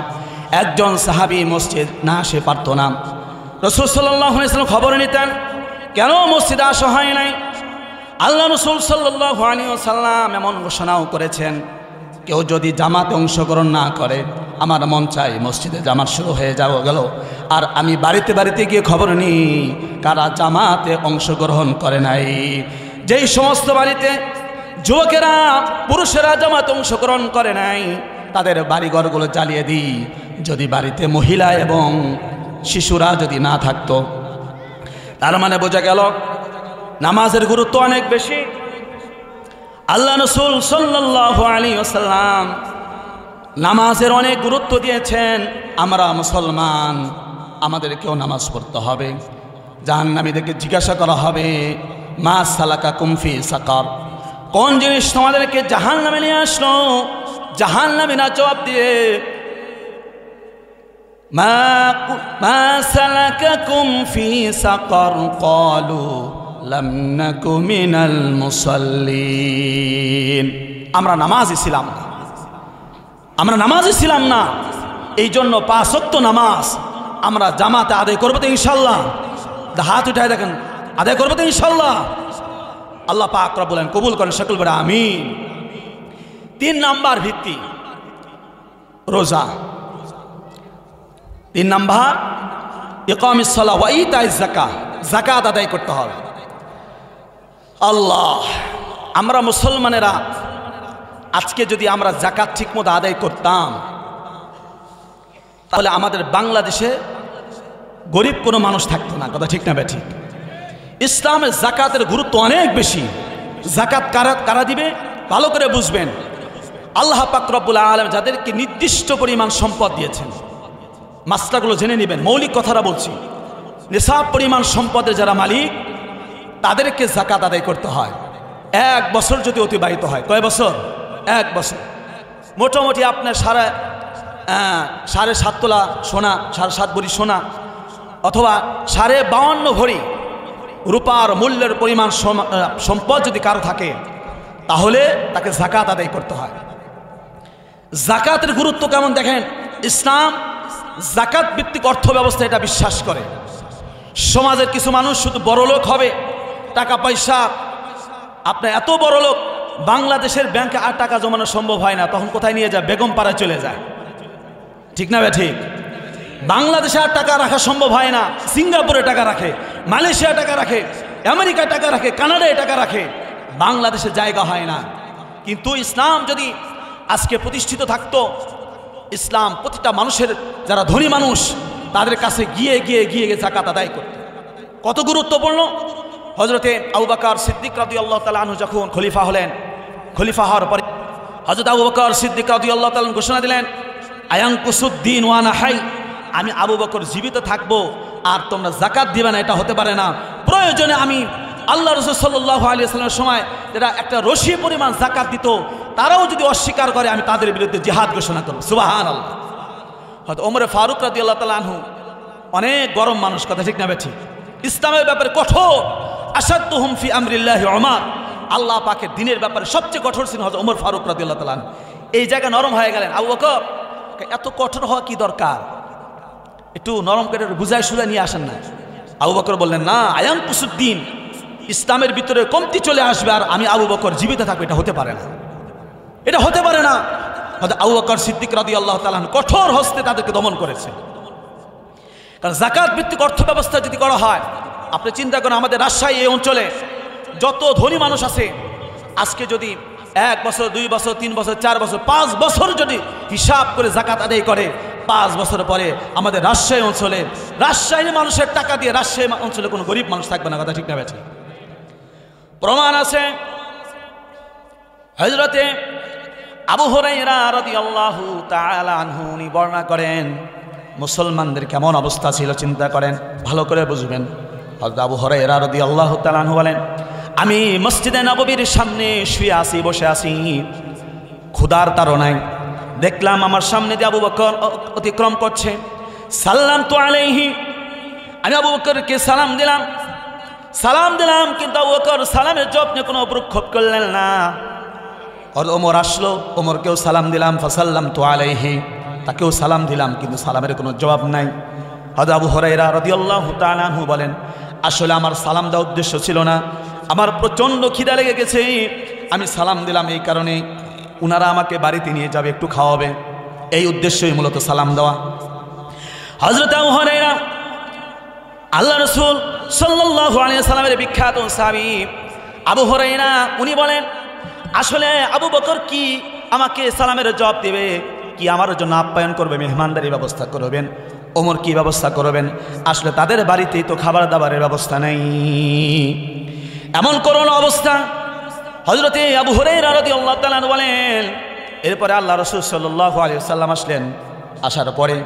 একজন সাহাবী মসজিদ না আসে পারত না। রাসূল সাল্লাল্লাহু আলাইহি ওয়াসাল্লাম খবর নিতেন, কেন মসজিদে আসা হয় নাই? আল্লাহ রাসূল সাল্লাল্লাহু আলাইহি ওয়াসাল্লাম এমন ঘোষণাও করেছেন, কেউ যদি জামাতে অংশগ্রহণ না করে, আমার মন চাই মসজিদে জামাত শুরু হয়ে গেল, আর আমি বাড়িতে বাড়িতে গিয়ে খবর নিই কারা জামাতে অংশগ্রহণ করে নাই। যেই সমস্ত বাড়িতে যুবকেরা পুরুষেরা জামাতে অংশগ্রহণ করে নাই, তাদের বাড়িঘরগুলো জ্বালিয়ে দিই। যদি বাড়িতে মহিলা এবং শিশুরা যদি না থাকতো, তার মানে বোঝা গেল নামাজের গুরুত্ব অনেক বেশি। আল্লাহ রাসূল সাল্লাল্লাহু আলাইহি ওয়াসাল্লাম নামাজের অনেক গুরুত্ব দিয়েছেন। আমরা মুসলমান, আমাদেরকেও নামাজ পড়তে হবে। জাহান্নামীদেরকে জিজ্ঞাসা করা হবে, মা সালাকাকুম ফি সাকার, কোন জিনিস তোমাদেরকে জাহান্নামে নিয়ে আসলো? জাহান্নামীরা জবাব দিয়ে, মা সালাকাকুম ফি সাকার ক্বালু লাম নাকু মিনাল মুসাল্লিন। আমরা নামাজই ছিলাম না, আমরা নামাজই ছিলাম না। এই জন্য 5 ওয়াক্ত নামাজ আমরা জামাতে আদায় করবো তো ইনশাল্লাহ। হাত উঠায় দেখেন, আদায় করবো তো ইনশাল্লাহ। আল্লাহ পাক রব্বুল আলামিন কবুল করেন, সকল বলে আমিন। 3 নাম্বার ভিত্তি রোজা। 3 নাম্বার ইকামিস সালাহ ওয়া ইতাইজ যাকাত, যাকাত আদায় করতে হবে। আল্লাহ, আমরা মুসলমানেরা আজকে যদি আমরা যাকাত ঠিকমতো আদায় করতাম তাহলে আমাদের বাংলাদেশে গরিব কোনো মানুষ থাকতো না। কথা ঠিক না ঠিক? ইসলামের যাকাতের গুরুত্ব অনেক বেশি। যাকাত কারা দিবে ভালো করে বুঝবেন। আল্লাহ পাক রব্বুল আলামিন যাদেরকে নির্দিষ্ট পরিমাণ সম্পদ দিয়েছেন, মাসলাগুলো জেনে নেবেন, মৌলিক কথাটা বলছি। নিসাব পরিমাণ সম্পদের যারা মালিক তাদেরকে যাকাত আদায় করতে হয়। 1 বছর যদি অতিবাহিত হয়, কয় বছর? 1 বছর। মোটামুটি আপনার 7.5 তোলা সোনা, 7.5 ভরি সোনা অথবা 52.5 ভরি রূপার মূল্যের পরিমাণ সম্পদ যদি কারো থাকে তাহলে তাকে যাকাত আদায় করতে হয়। যাকাতের গুরুত্ব কেমন দেখেন। ইসলাম যাকাত ভিত্তিক অর্থ ব্যবস্থা এটা বিশ্বাস করে। সমাজের কিছু মানুষ শুধু বড়লোক হবে, টাকা পয়সা, আপনার এত বড় লোক, বাংলাদেশের ব্যাংকে আর টাকা জমানো সম্ভব হয় না, তখন কোথায় নিয়ে যায়? বেগম পাড়ায় চলে যায়। ঠিক না ঠিক? বাংলাদেশে আর টাকা রাখা সম্ভব হয় না, সিঙ্গাপুরে টাকা রাখে, মালয়েশিয়া টাকা রাখে, আমেরিকায় টাকা রাখে, কানাডায় টাকা রাখে, বাংলাদেশে জায়গা হয় না। কিন্তু ইসলাম যদি আজকে প্রতিষ্ঠিত থাকতো, ইসলাম প্রতিটা মানুষের, যারা ধনী মানুষ তাদের কাছে গিয়ে গিয়ে গিয়ে যাকাত আদায় করত। কত গুরুত্বপূর্ণ। হযরতে আবু বকর সিদ্দিক রাদিয়াল্লাহু তাআলা আনহু যখন খলিফা হলেন, খলিফা হওয়ার পরে হযরত আবু বকর সিদ্দিক রাদিয়াল্লাহু তাআলা ঘোষণা দিলেন, আয়ানকুসুদ্দিন ওয়া আনা হাই, আমি আবু বকর জীবিত থাকবো আর তোমরা যাকাত দিবে না, এটা হতে পারে না। প্রয়োজনে আমি আল্লাহ রাসূল সাল্লাল্লাহু আলাইহি ওয়াসাল্লামের সময় যারা একটা রশি পরিমাণ যাকাত দিত, তারাও যদি অস্বীকার করে আমি তাদের বিরুদ্ধে জিহাদ ঘোষণা করব। সুবহানাল্লাহ। হয়তো ওমর ফারুক রাদিয়াল্লাহু তাআলা আনহু অনেক গরম মানুষ, কথা ঠিক না ঠিক? ইসলামের ব্যাপারে কঠোর। আসাদুহুম ফি আমরিল্লাহি ওমর, আল্লাহ পাকের দ্বীনের ব্যাপারে সবচেয়ে কঠোর ছিলেন হযরত ওমর ফারুক রাদিয়াল্লাহু তাআলা আনহু। এই জায়গায় নরম হয়ে গেলেন। আবু বকর, এত কঠোর হওয়া কি দরকার? একটু নরম করে বুঝায় সুঝায় নিয়ে আসেন না। আবু বকর বললেন, না, আয়ানকুসুদ্দিন, ইসলামের ভিতরে কমতি চলে আসবে আর আমি আবু বকর জীবিত থাকবো, এটা হতে পারে না, এটা হতে পারে না। হয়তো আবু বকর সিদ্দিক রাদিয়াল্লাহু তাআলা কঠোর হস্তে তাদেরকে দমন করেছে। কারণ যাকাত ভিত্তিক অর্থ ব্যবস্থা যদি করা হয়, আপনি চিন্তা করেন আমাদের রাজশাহী এই অঞ্চলে যত ধনী মানুষ আছে, আজকে যদি 1 বছর, 2 বছর, 3 বছর, 4 বছর, 5 বছর যদি হিসাব করে যাকাত আদায় করে, 5 বছর পরে আমাদের রাজশাহী অঞ্চলে, রাজশাহীর মানুষের টাকা দিয়ে রাজশাহী অঞ্চলে কোনো গরিব মানুষ থাকবে না। কথা ঠিক না বেঠিক? প্রমাণ আছে। হযরতে আবু হুরায়রা রাদিয়াল্লাহু তাআলা আনহু উনি বর্ণনা করেন, মুসলমানদের কেমন অবস্থা ছিল চিন্তা করেন, ভালো করে বুঝবেন। হযরত আবু হুরায়রা রাদিয়াল্লাহু তাআলা আনহু বলেন, আমি মসজিদে নববীর সামনে শুয়ে আছি, বসে আছি, ক্ষুধার তাড়নায় দেখলাম আমার সামনে দিয়ে আবু বকর অতিক্রম করছে। সাল্লামতু আলাইহি, আমি আবু বকরকে সালাম দিলাম, কিন্তু আবু বকর সালামের জবাব নিয়ে কোনো ভ্রুক্ষেপ করলেন না। আর ওমর আসলো, ওমরকেও সালাম দিলাম, ফাসাল্লামতু আলাইহি, তাকেও সালাম দিলাম, কিন্তু সালামের কোনো জবাব নাই। হযরত আবু হুরায়রা রাদিয়াল্লাহু তাআলা আনহু বলেন, আসলে আমার সালাম দেওয়ার উদ্দেশ্য ছিল না, আমার প্রচণ্ড খিদা লেগে গেছে, আমি সালাম দিলাম এই কারণে উনারা আমাকে বাড়িতে নিয়ে যাবে, একটু খাওয়াবে, এই উদ্দেশ্যই মূলত সালাম দেওয়া। হযরত আবু হুরায়রা, আল্লাহ রাসূল সাল্লাল্লাহু আলাইহি ওয়াসাল্লামের বিখ্যাত সাহাবী আবু হুরায়রা, উনি বলেন, আসলে আবু বকর কি আমাকে সালামের জবাব দেবে, কি আমার জন্য আপ্যায়ন করবে, মেহমানদারি ব্যবস্থা করবেন, ওমর কি ব্যবস্থা করবেন? আসলে তাদের বাড়িতেই তো খাবার দাবারের ব্যবস্থা নেই। এমন করুণ অবস্থা। হযরতে আবু হুরায়রা রাদিয়াল্লাহু তাআলা বলেন, এরপরে আল্লাহ রাসূল সাল্লাল্লাহু আলাইহি ওয়াসাল্লাম আসলেন। আসার পরে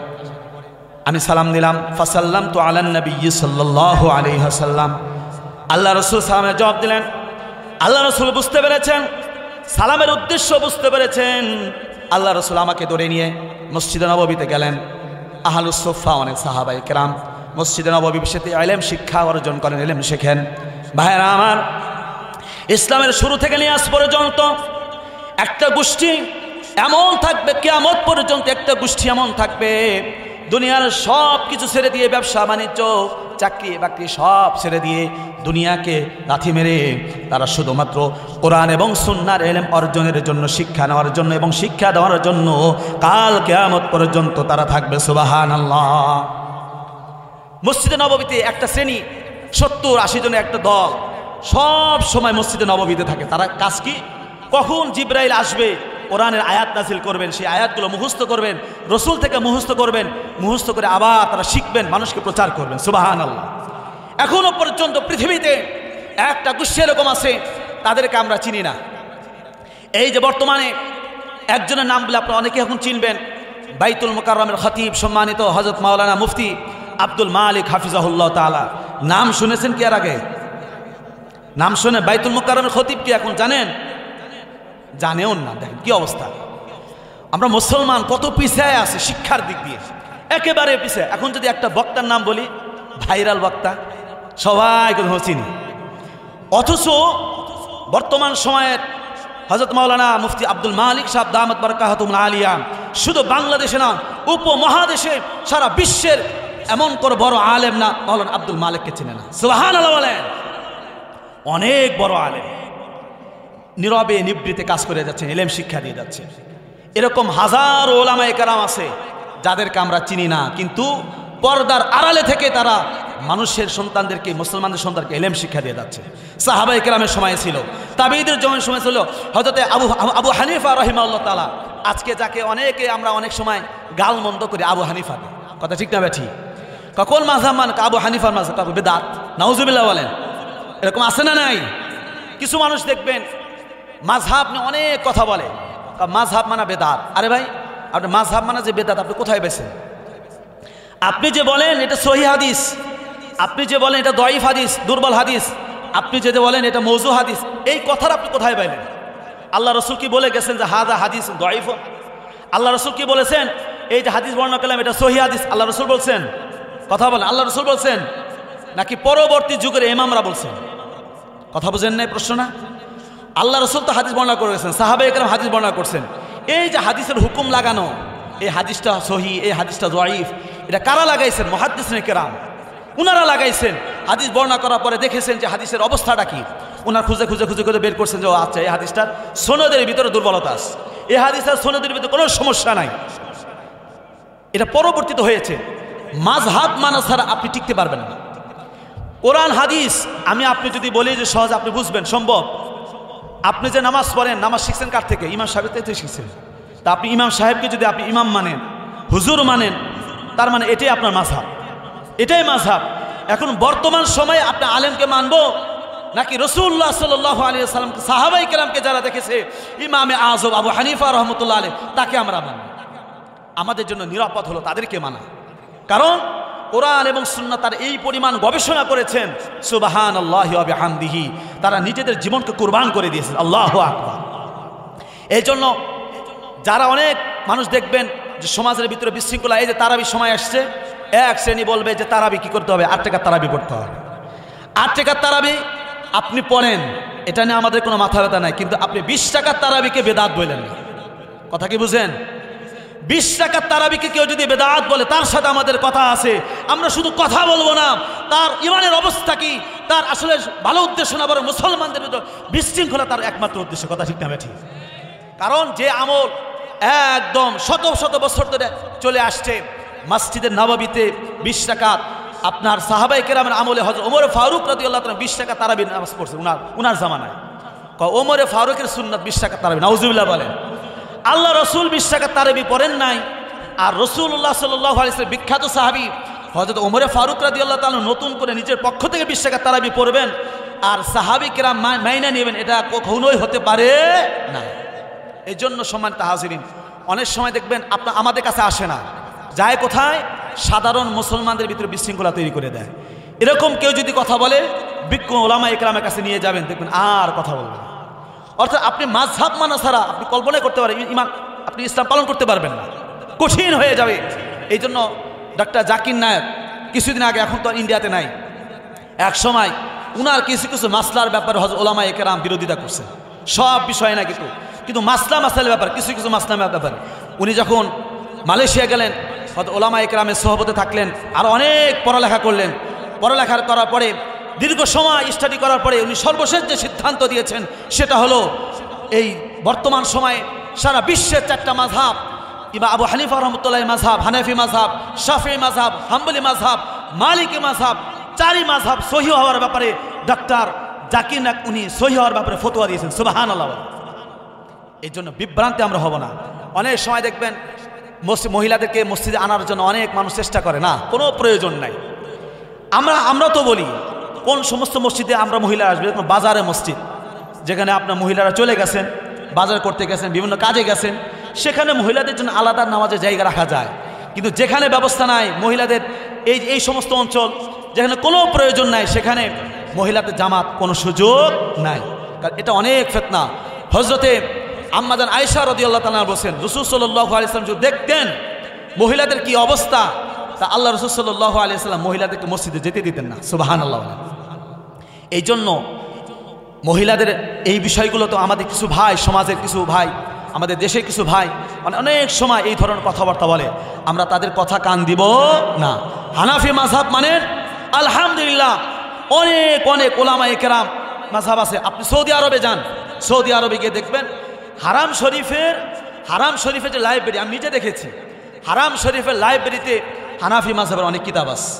আমি সালাম দিলাম, ফাসাল্লামতু আলান নবী সাল্লাল্লাহু আলাইহি ওয়াসাল্লাম, আল্লাহ রাসূল সালামের জবাব দিলেন। আল্লাহ রাসূল বুঝতে পেরেছেন, সালামের উদ্দেশ্য বুঝতে পেরেছেন। আল্লাহ রাসূল আমাকে ধরে নিয়ে মসজিদে নববীতে গেলেন। আহলুস সুফফা অনেক সাহাবায়ে কেরাম মসজিদে নববীর সাথে ইলম শিক্ষা অর্জন করেন, ইলম শেখেন। ভাইরা আমার, ইসলামের শুরু থেকে নিয়ে আজ পর্যন্ত একটা গোষ্ঠী এমন থাকবে, কিয়ামত পর্যন্ত একটা গোষ্ঠী এমন থাকবে, দুনিয়ার সব কিছু ছেড়ে দিয়ে ব্যবসা বাণিজ্য চাকরি বাকরি সব ছেড়ে দিয়ে দুনিয়াকে লাথি মেরে তারা শুধুমাত্র কোরআন এবং সুন্নাহর ইলম অর্জনের জন্য, শিক্ষা নেওয়ার জন্য এবং শিক্ষা দেওয়ার জন্য কাল কিয়ামত পর্যন্ত তারা থাকবে। সুবহানাল্লাহ। মসজিদে নববীতে একটা শ্রেণী 70-80 জনের একটা দল সব সময় মসজিদে নববীতে থাকে। তারা কাজ কি? কখন জিবরাইল আসবে, কোরআনের আয়াত নাজিল করবেন, সেই আয়াতগুলো মুখস্থ করবেন, রসুল থেকে মুখস্থ করবেন, মুখস্থ করে আবার তারা শিখবেন, মানুষকে প্রচার করবেন। সুবহানাল্লাহ। এখনো পর্যন্ত পৃথিবীতে একটা গোষ্ঠী এরকম আছে, তাদেরকে আমরা চিনি না। এই যে বর্তমানে একজনের নাম বলে আপনারা অনেকে এখন চিনবেন, বাইতুল মুকাররমের খতিব সম্মানিত হযরত মাওলানা মুফতি আব্দুল মালিক হাফিজাহুল্লাহ তাআলা। নাম শুনেছেন কি এর আগে? নাম শুনে বাইতুল মুকাররমের খতিব কি এখন জানেন? জানেও না। দেখেন কি অবস্থা। আমরা মুসলমান কত পিছায় আছে শিক্ষার দিক দিয়ে, একেবারে পিছায়। এখন যদি একটা বক্তার নাম বলি, ভাইরাল বক্তা, সবাই কোথাও চিনি। অথচ বর্তমান সময়ের হযরত মাওলানা মুফতি আব্দুল মালিক সাহেব দামাত বারাকাতুহুল আলিয়া শুধু বাংলাদেশে না, উপমহাদেশে সারা বিশ্বের এমন করে বড় আলেম না মাওলানা আব্দুল মালিককে চেনে না। সুবহানাল্লাহ বলেন। অনেক বড় আলেম, নীরবে নিবৃতে কাজ করে যাচ্ছেন, ইলম শিক্ষা দিয়ে যাচ্ছেন। এরকম হাজার ওলামায়ে কেরাম আছে যাদেরকে আমরা চিনি না, কিন্তু পর্দার আড়ালে থেকে তারা মানুষের সন্তানদেরকে, মুসলমানদের সন্তানকে ইলম শিক্ষা দিয়ে যাচ্ছে। সাহাবায়ে কেরামের সময় ছিল, তাবেঈদের সময় ছিল, হযরতে আবু হানিফা রাহিমাহুল্লাহ তাআলা। আজকে যাকে অনেকে আমরা অনেক সময় গালমন্দ করি আবু হানিফা, কথা ঠিক না বেঠি? কোন মাযহাব মানে? আবু হানিফার মাযহাব বিদআত। নাউজুবিল্লাহ বলেন। এরকম আছে না নাই? কিছু মানুষ দেখবেন মাযহাব নিয়ে অনেক কথা বলে, মাযহাব মানে বেদাত। আরে ভাই, আপনি মাযহাব মানে যে বেদাত, আপনি কোথায় পেয়েছেন? আপনি যে বলেন এটা সহিহ হাদিস, আপনি যে বলেন এটা দয়ীফ হাদিস, দুর্বল হাদিস, আপনি যে বলেন এটা মওযু হাদিস, এই কথার আপনি কোথায় পাইলেন? আল্লাহ রাসূল কি বলে গেছেন যে হাযা হাদিস দয়ীফ? আল্লাহ রাসূল কি বলেছেন এই যে হাদিস বর্ণনা করলাম এটা সহিহ হাদিস? আল্লাহ রাসূল বলছেন? কথা বলেন, আল্লাহ রাসূল বলছেন নাকি পরবর্তী যুগের ইমামরা বলছেন? কথা বুঝেন নাই প্রশ্ন না? আল্লাহ রাসূল তো হাদিস বর্ণনা করে গেছেন, সাহাবায়ে কেরাম হাদিস বর্ণনা করছেন। এই যে হাদিসের হুকুম লাগানো, এই হাদিসটা সহিহ, এই হাদিসটা দয়ীফ, এটা কারা লাগাইছেন? মুহাদ্দিসিনে কেরাম, উনারা লাগাইছেন। হাদিস বর্ণনা করার পরে দেখেছেন যে হাদিসের অবস্থাটা কি, ওনার খুঁজে খুঁজে খুঁজে করে বের করছেন যে আচ্ছা এই হাদিসটার সনদের ভিতরে দুর্বলতা আছে, এই হাদিসের সনদের ভিতরে কোনো সমস্যা নাই। এটা পরবর্তীতে হয়েছে। মাযহাব মানা ছাড়া আপনি টিকতে পারবেন না। কোরআন হাদিস আমি আপনি যদি বলি যে সহজ আপনি বুঝবেন, সম্ভব? আপনি যে নামাজ পড়েন, নামাজ শিখছেন কার থেকে? ইমাম সাহেবের থেকে শিখছেন। তা আপনি ইমাম সাহেবকে যদি আপনি ইমাম মানেন, হুজুর মানেন, তার মানে এটাই আপনার মাযহাব, এটাই মাযহাব। এখন বর্তমান সময়ে আপনি আলেমকে মানবো নাকি রাসূলুল্লাহ সাল্লাল্লাহু আলাইহি ওয়াসাল্লাম, সাহাবায়ে কেরামকে যারা দেখেছে, ইমামে আযম আবু হানিফা রাহমাতুল্লাহ আলাইহি, তাকে আমরা মানি। আমাদের জন্য নিরাপদ হলো তাদেরকে মানা, কারণ কোরআন এবং সুন্নাহ তার এই পরিমাণ গবেষণা করেছেন, সুবহানাল্লাহি ওয়া বিহামদিহি, তারা নিজেদের জীবনকে কুরবান করে দিয়েছেন। আল্লাহু আকবার। এই জন্য যারা অনেক মানুষ দেখবেন যে সমাজের ভিতরে বিশৃঙ্খলা, এই যে তারাবি সময় আসছে, এক শ্রেণী বলবে যে তারাবি কি করতে হবে? 8 টাকার তারাবি পড়তে হবে। 8 টাকার তারাবি আপনি পড়েন, এটা নিয়ে আমাদের কোনো মাথা ব্যথা নাই, কিন্তু আপনি 20 টাকার তারাবিকে বেদাত বললেন না। কথা কি বুঝেন? 20 টাকার তারাবিকে কেউ যদি বেদাত বলে, তার সাথে আমাদের কথা আছে। আমরা শুধু কথা বলবো না, তার ইমানের অবস্থা কি, তার আসলে ভালো উদ্দেশ্য না, বরং মুসলমানদের ভিতর বিশৃঙ্খলা তার একমাত্র উদ্দেশ্য। কথা ঠিক না ঠিক? কারণ যে আমল একদম শত শত বছর ধরে চলে আসছে, মসজিদের নববীতে 20 টাকাত, আপনার সাহাবায়ে কেরামের আমলে হযরত ওমর ফারুক রাদিয়াল্লাহু তাআলা 20 টাকা তারাবি নামাজ পড়ছে উনার জামানায়। ওমর ফারুকের সুন্নাত 20 টাকা তারাবি। নাউজুবিল্লাহ বলেন। আল্লাহ রসুল 20 টাকা তারাবি পড়েন নাই। আর রাসূলুল্লাহ সাল্লাল্লাহু আলাইহি ওয়াসাল্লাম বিখ্যাত সাহাবী হযরত ওমর ফারুক রাদিয়াল্লাহু তাআলা নতুন করে নিজের পক্ষ থেকে 20 টাকা তারাবি পড়বেন আর সাহাবী কেরাম মাইনা নেবেন, এটা কখনোই হতে পারে না। এই জন্য সম্মানিত হাজিরিন, অনেক সময় দেখবেন আমাদের কাছে আসে না, যায় কোথায়? সাধারণ মুসলমানদের ভিতরে বিশৃঙ্খলা তৈরি করে দেয়। এরকম কেউ যদি কথা বলে, বিজ্ঞ ওলামায়ে কেরামের কাছে নিয়ে যাবেন, দেখবেন আর কথা বলবেন। অর্থাৎ আপনি মাযহাব মানা ছাড়া আপনি কল্পনা করতে পারেন ইমান, আপনি ইসলাম পালন করতে পারবেন না, কঠিন হয়ে যাবে। এই জন্য ডক্টর জাকির নায়েক কিছুদিন আগে, এখন তো ইন্ডিয়াতে নাই, এক সময় উনার কিছু কিছু মাসলার ব্যাপারে হযরত ওলামায়ে কেরাম বিরোধিতা করছেন, সব বিষয় না, কিন্তু মাসলার ব্যাপারে কিছু কিছু মাসলার ব্যাপারে উনি যখন মালয়েশিয়া গেলেন, হযরত ওলামায়ে কেরামের সোহবতে থাকলেন, আর অনেক পড়ালেখা করলেন, পড়ালেখা করার পরে দীর্ঘ সময় স্টাডি করার পরে উনি সর্বশেষ যে সিদ্ধান্ত দিয়েছেন সেটা হলো এই বর্তমান সময়ে সারা বিশ্বের 4টা মাযহাব, ইমাম আবু হানিফা রহমতুল্লাহ মাযহাব, হানাফি মাযহাব, শাফিঈ মাযহাব, হাম্বলি মাযহাব, মালিকি মাযহাব, 4ই মাযহাব সহিহ হওয়ার ব্যাপারে ডক্টর জাকির নায়েক উনি সহিহ হওয়ার ব্যাপারে ফতোয়া দিয়েছেন। সুবহানাল্লাহ। এই জন্য বিভ্রান্তি আমরা হব না। অনেক সময় দেখবেন মহিলাদেরকে মসজিদে আনার জন্য অনেক মানুষ চেষ্টা করে, না, কোনো প্রয়োজন নাই। আমরা তো বলি কোন সমস্ত মসজিদে আমরা মহিলা আসবে, বাজারে মসজিদ যেখানে আপনার মহিলারা চলে গেছেন, বাজার করতে গেছেন, বিভিন্ন কাজে গেছেন, সেখানে মহিলাদের জন্য আলাদা নামাজের জায়গা রাখা যায়। কিন্তু যেখানে ব্যবস্থা নাই মহিলাদের, এই সমস্ত অঞ্চল যেখানে কোনো প্রয়োজন নাই, সেখানে মহিলাদের জামাত কোনো সুযোগ নাই। কারণ এটা অনেক ফিতনা। হযরতে আম্মা জান আয়েশা রাদিয়াল্লাহু তাআলা বলেন, রাসূল সাল্লাল্লাহু আলাইহি ওয়াসাল্লাম যদি দেখতেন মহিলাদের কি অবস্থা, তা আল্লাহ রাসূল সাল্লাল্লাহু আলাইহি ওয়াসাল্লাম মহিলাদেরকে মসজিদে যেতে দিতেন না। সুবহানাল্লাহ। এই জন্য মহিলাদের এই বিষয়গুলো তো আমাদের কিছু ভাই, সমাজের কিছু ভাই, আমাদের দেশের কিছু ভাই অনেক সময় এই ধরনের কথাবার্তা বলে, আমরা তাদের কথা কান দিব না। হানাফি মাযহাব মানে আলহামদুলিল্লাহ অনেক অনেক ওলামায়ে কেরাম মাযহাব আছে। আপনি সৌদি আরবে যান, সৌদি আরবে গিয়ে দেখবেন হারাম শরীফের যে লাইব্রেরি, আমি নিজে দেখেছি, হারাম শরীফের লাইব্রেরিতে হানাফি মাযহাবের অনেক কিতাব আছে।